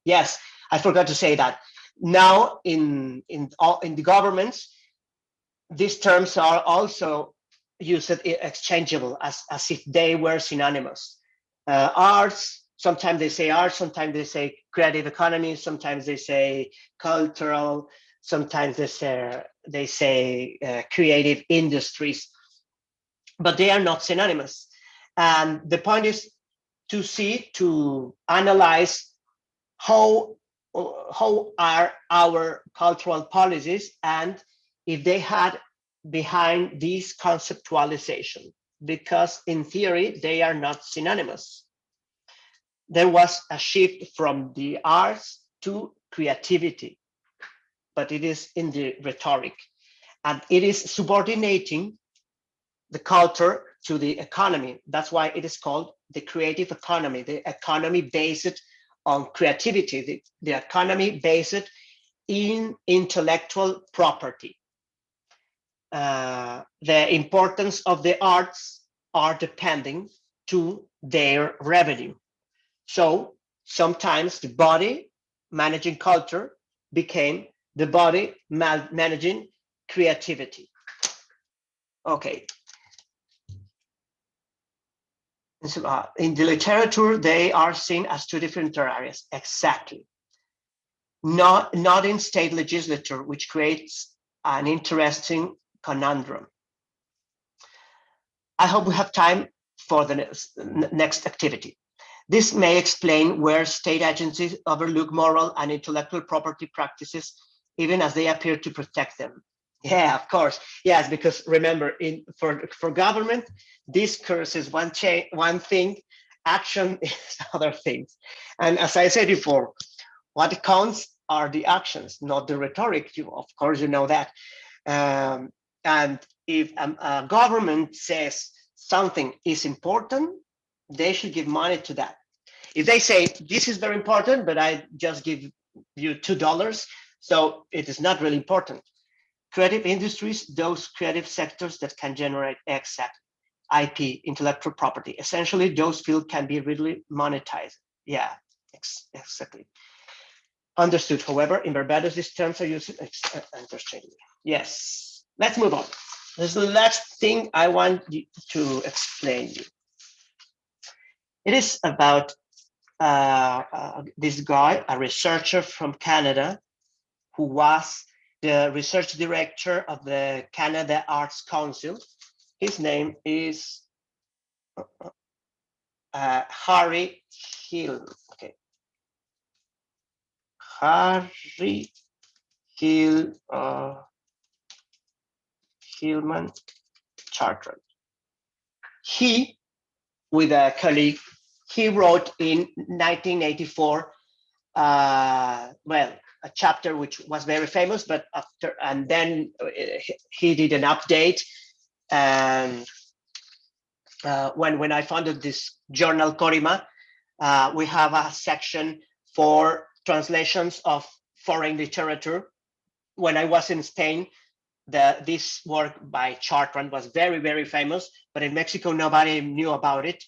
Yes, I forgot to say that. Now in the governments, these terms are also used exchangeable, as if they were synonymous. Arts, sometimes they say arts, sometimes they say creative economy, sometimes they say cultural, sometimes they say creative industries, but they are not synonymous. And the point is to analyze how are our cultural policies, and if they had behind this conceptualization, because in theory they are not synonymous. There was a shift from the arts to creativity, but it is in the rhetoric, and it is subordinating the culture to the economy. That's why it is called the creative economy, the economy based on creativity, the economy based in intellectual property. The importance of the arts are depending to their revenue. So sometimes the body managing culture became the body managing creativity. Okay. In the literature, they are seen as two different areas. Exactly. Not in state legislature, which creates an interesting conundrum. I hope we have time for the next activity. This may explain where state agencies overlook moral and intellectual property practices, even as they appear to protect them. Yeah, of course. Yes, because remember, for government, discourse is one thing, action is other things. And as I said before, what counts are the actions, not the rhetoric. Of course, you know that. And if a government says something is important, they should give money to that. If they say this is very important, but I just give you $2, so it is not really important. Creative industries, those creative sectors that can generate exact IP, intellectual property. Essentially, those fields can be really monetized. Yeah, exactly. Understood. However, in Barbados, these terms are used interchangeably. Yes, let's move on. This is the last thing I want you to explain you. It is about this guy, a researcher from Canada, who was the research director of the Canada Arts Council. His name is Harry Hill. Okay, Harry Hill Hillman Chartrand. He, with a colleague, he wrote in 1984, well, a chapter which was very famous, but after, and then he did an update. And when I founded this journal, Corima, we have a section for translations of foreign literature. When I was in Spain, this work by Chartrand was very, very famous, but in Mexico, nobody knew about it.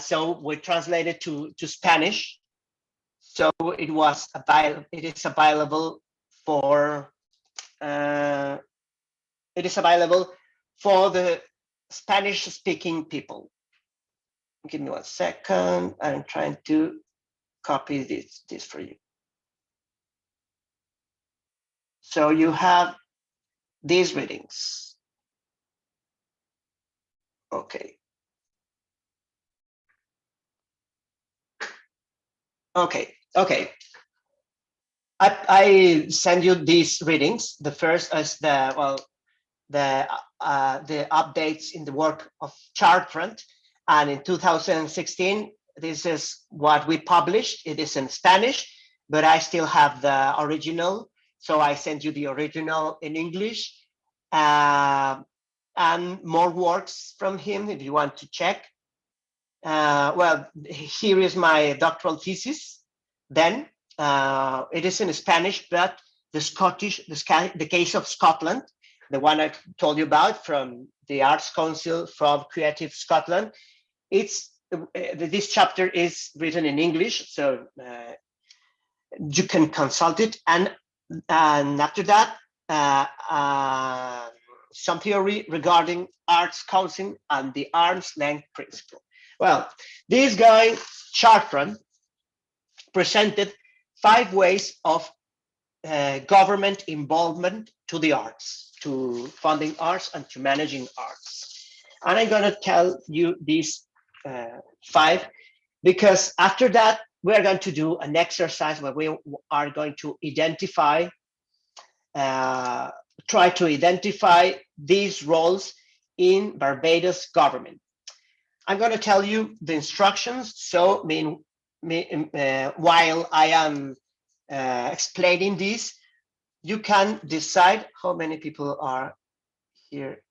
So we translated to Spanish. So it is available for the Spanish-speaking people. Give me 1 second. I'm trying to copy this for you. So you have these readings. Okay. Okay. I send you these readings. The first is the updates in the work of Chartrand, and in 2016, this is what we published. It is in Spanish, but I still have the original, so I send you the original in English, and more works from him if you want to check. Well, here is my doctoral thesis. Then it is in Spanish, but the case of Scotland, the one I told you about from the Arts Council from Creative Scotland, this chapter is written in English, so you can consult it. And after that, some theory regarding Arts Council and the arm's length principle. Well, this guy, Chartrand, presented 5 ways of government involvement to the arts, to funding arts and to managing arts. And I'm going to tell you these 5, because after that, we're going to do an exercise where we are going to identify, try to identify these roles in Barbados government. I'm going to tell you the instructions. So while I am explaining this, you can decide how many people are here.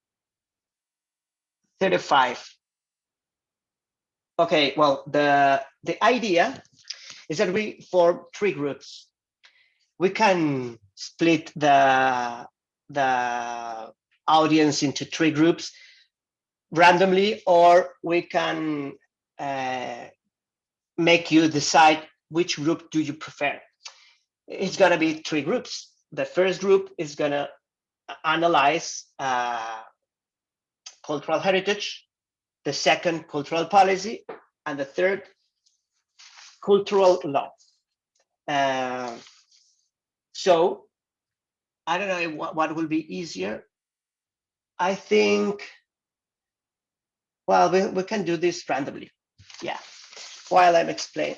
35. Okay, well, the idea is that we form 3 groups. We can split the audience into 3 groups randomly, or we can make you decide which group do you prefer. It's going to be 3 groups. The first group is going to analyze cultural heritage. the second, cultural policy, and the third, cultural law. So I don't know what will be easier. I think, well, we can do this randomly. Yeah, while I'm explaining.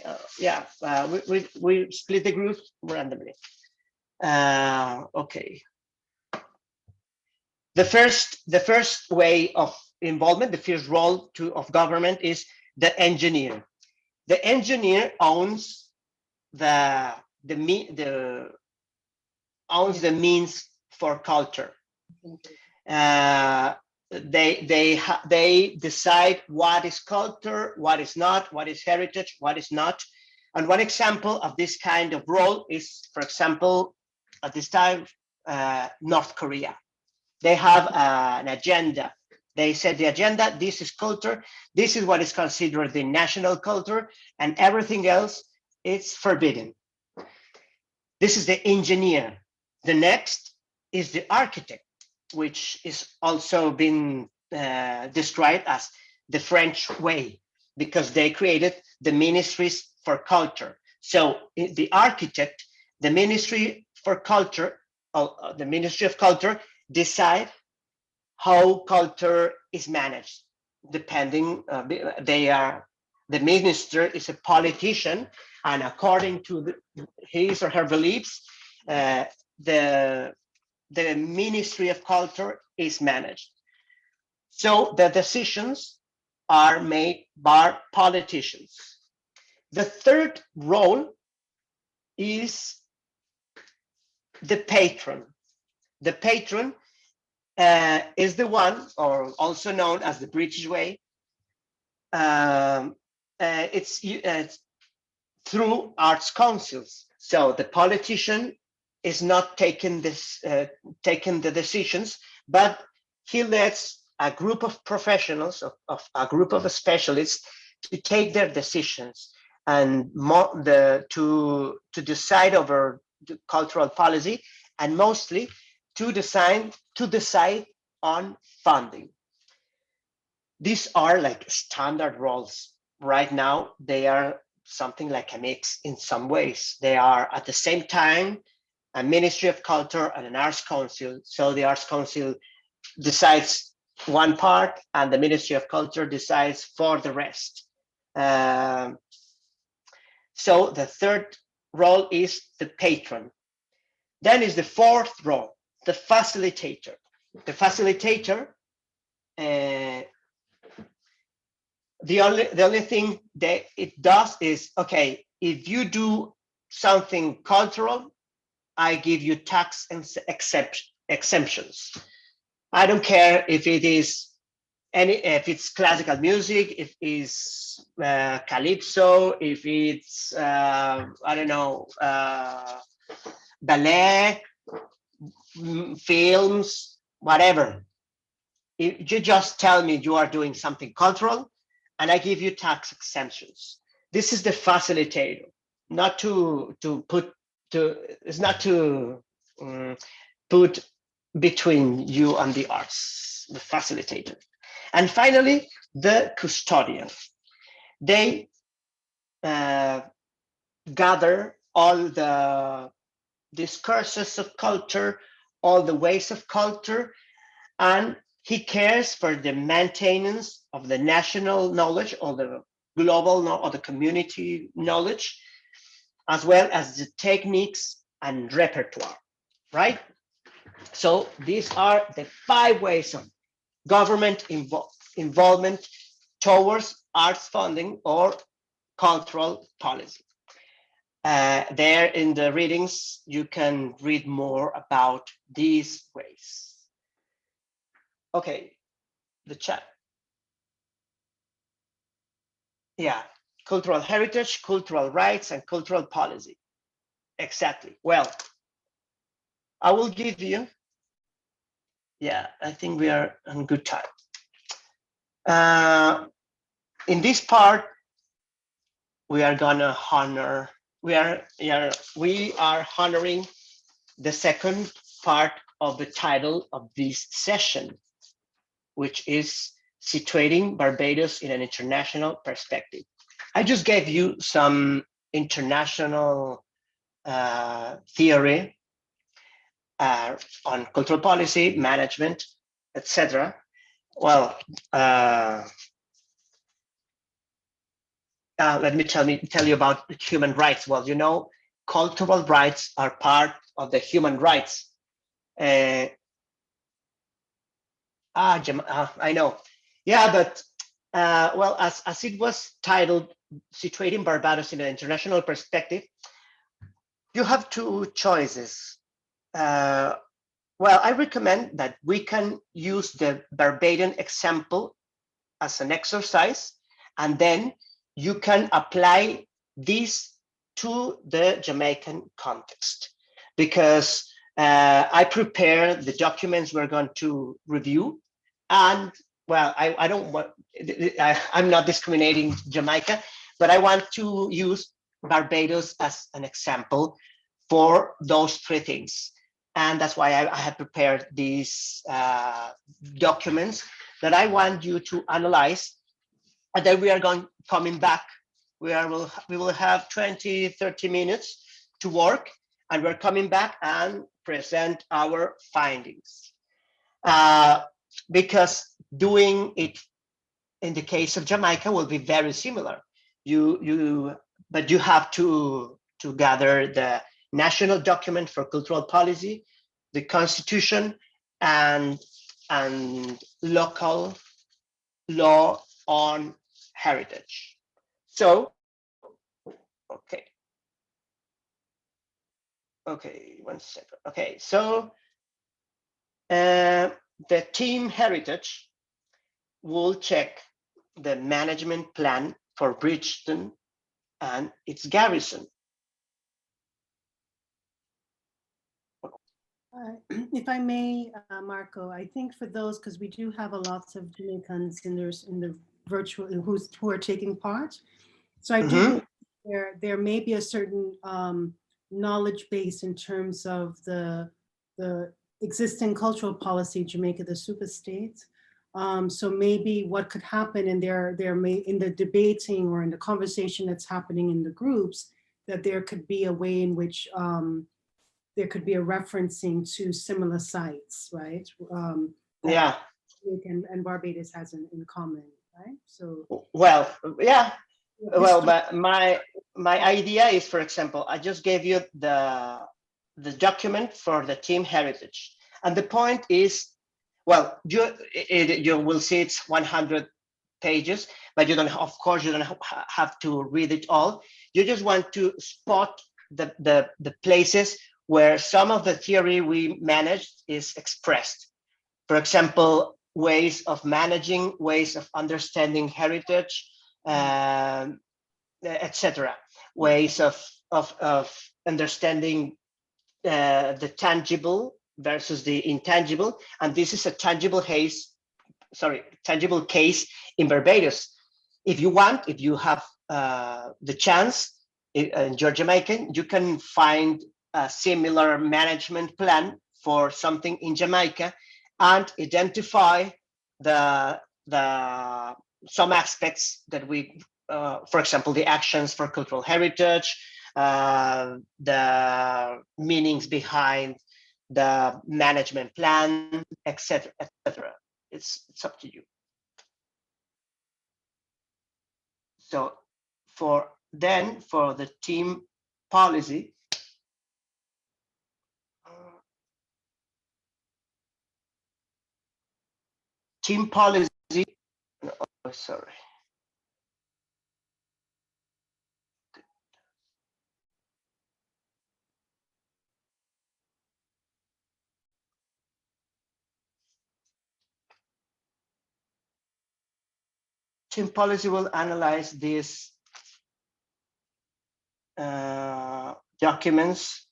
We split the group randomly. Okay. The first way of involvement, the first role of government is the engineer. The engineer owns the means for culture. They decide what is culture, what is not, what is heritage, what is not. And one example of this kind of role is, for example, at this time, North Korea. They have an agenda. They set the agenda, this is culture, this is what is considered the national culture, and everything else is forbidden. This is the engineer. The next is the architect, which is also been described as the French way, because they created the ministries for culture. So the architect, the Ministry for Culture, the Ministry of Culture, decide how culture is managed, depending, the minister is a politician, and according to his or her beliefs, the Ministry of Culture is managed. So the decisions are made by politicians. The third role is the patron. The patron is the one, or also known as the British way. It's through arts councils. So the politician is not taking the decisions, but he lets a group of professionals, of a group of specialists, to take their decisions and to decide over the cultural policy, and mostly to decide on funding. These are like standard roles. Right now, they are something like a mix in some ways. They are at the same time a Ministry of Culture and an Arts Council. So the Arts Council decides one part, and the Ministry of Culture decides for the rest. So the third role is the patron. Then is the fourth role, the facilitator. The facilitator, the only thing that it does is, okay, if you do something cultural, I give you tax exemptions. I don't care if it is if it's classical music, if it's calypso, if it's I don't know, ballet, films, whatever. If you just tell me you are doing something cultural, and I give you tax exemptions. This is the facilitator, not to put between you and the arts, the facilitator. And finally, the custodian. They gather all the discourses of culture, all the ways of culture, and he cares for the maintenance of the national knowledge, or the global or the community knowledge, as well as the techniques and repertoire, right? So these are the 5 ways of government involvement towards arts funding or cultural policy. There in the readings, you can read more about these ways. Okay, the chat. Yeah, cultural heritage, cultural rights, and cultural policy. Exactly. Well, I will give you, yeah, I think we are on good time. In this part, we are gonna honor, we are honoring the second part of the title of this session, which is Situating Barbados in an International Perspective. I just gave you some international theory on cultural policy, management, etc. Well, let me tell you about human rights. Well, you know, cultural rights are part of the human rights. I know. Yeah, but well, as it was titled, Situating Barbados in an International Perspective, you have two choices. Well, I recommend that we can use the Barbadian example as an exercise, and then you can apply this to the Jamaican context. Because I prepare the documents we're going to review, and well, I don't want, I'm not discriminating Jamaica, but I want to use Barbados as an example for those three things. And that's why I have prepared these documents that I want you to analyze. And then we are coming back. We will have 20, 30 minutes to work, and we're coming back and present our findings. Because doing it in the case of Jamaica will be very similar. But you have to gather the national document for cultural policy, the constitution, and local law on heritage. So, okay, 1 second. Okay, so the team heritage will check the management plan for Bridgeton and its garrison. If I may, Marco, I think for those, because we do have a lot of Jamaicans in the virtual who are taking part. So I do believe there may be a certain knowledge base in terms of the existing cultural policy of Jamaica, the super state. So maybe what could happen, and there may in the debating or in the conversation that's happening in the groups, that there could be a way in which there could be a referencing to similar sites, right? Yeah. And Barbados has in common, right? So. Well, yeah. Well, but my idea is, for example, I just gave you the document for the team heritage, and the point is, well, you will see it's 100 pages, but you don't. Of course, you don't have to read it all. You just want to spot the places where some of the theory we managed is expressed. For example, ways of managing, ways of understanding heritage, etc. Ways of understanding the tangible versus the intangible. And this is a tangible case in Barbados. If you want, if you have the chance, and you're Jamaican, you can find a similar management plan for something in Jamaica and identify some aspects that we, for example, the actions for cultural heritage, the meanings behind the management plan, etc., etc. It's up to you. So for the team policy, oh, sorry. Team policy will analyze these documents.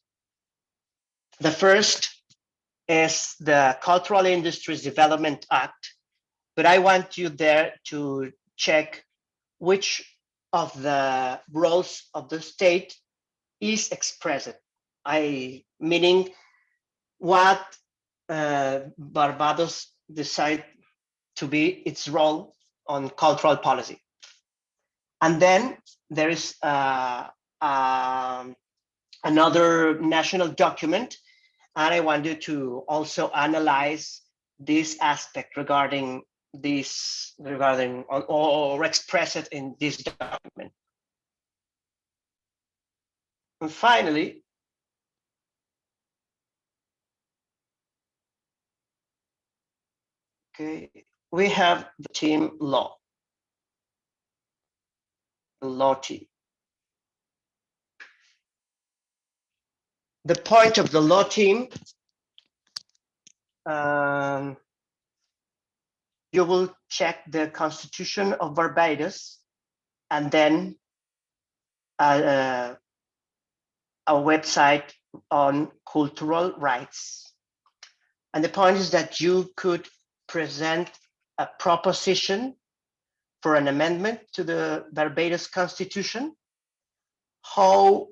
The first is the Cultural Industries Development Act, but I want you there to check which of the roles of the state is expressed. Meaning what Barbados decide to be its role on cultural policy. And then there is another national document, and I wanted to also analyze this aspect regarding this, or express it in this document. And finally, okay, we have the team law, the law team. The point of the law team, you will check the Constitution of Barbados, and then a website on cultural rights. And the point is that you could present a proposition for an amendment to the Barbados Constitution, how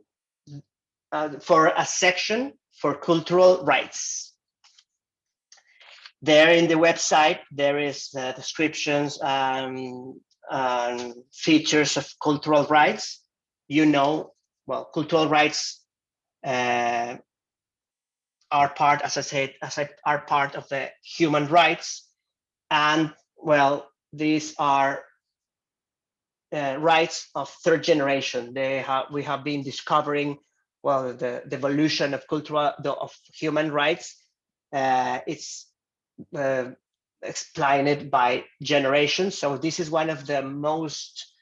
for a section for cultural rights. There in the website, there is descriptions and features of cultural rights. You know, well, cultural rights are part, as I said, are part of the human rights. And well, these are rights of third generation. We have been discovering, well, the evolution of of human rights. It's explained by generations. So this is one of the most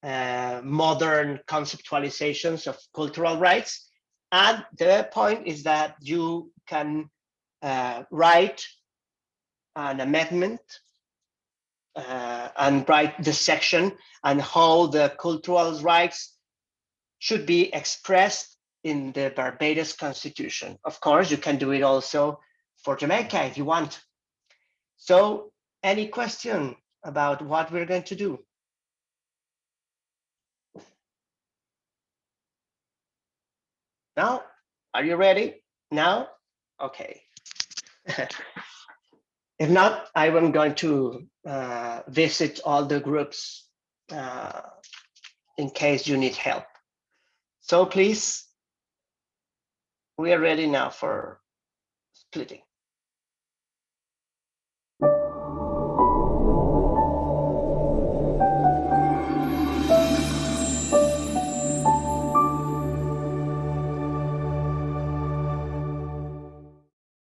modern conceptualizations of cultural rights. And the point is that you can write an amendment and write the section and how the cultural rights should be expressed in the Barbados Constitution. Of course, you can do it also for Jamaica if you want. So, any question about what we're going to do? Now, are you ready? Now? Okay. If not, I am going to visit all the groups in case you need help. So please, we are ready now for splitting.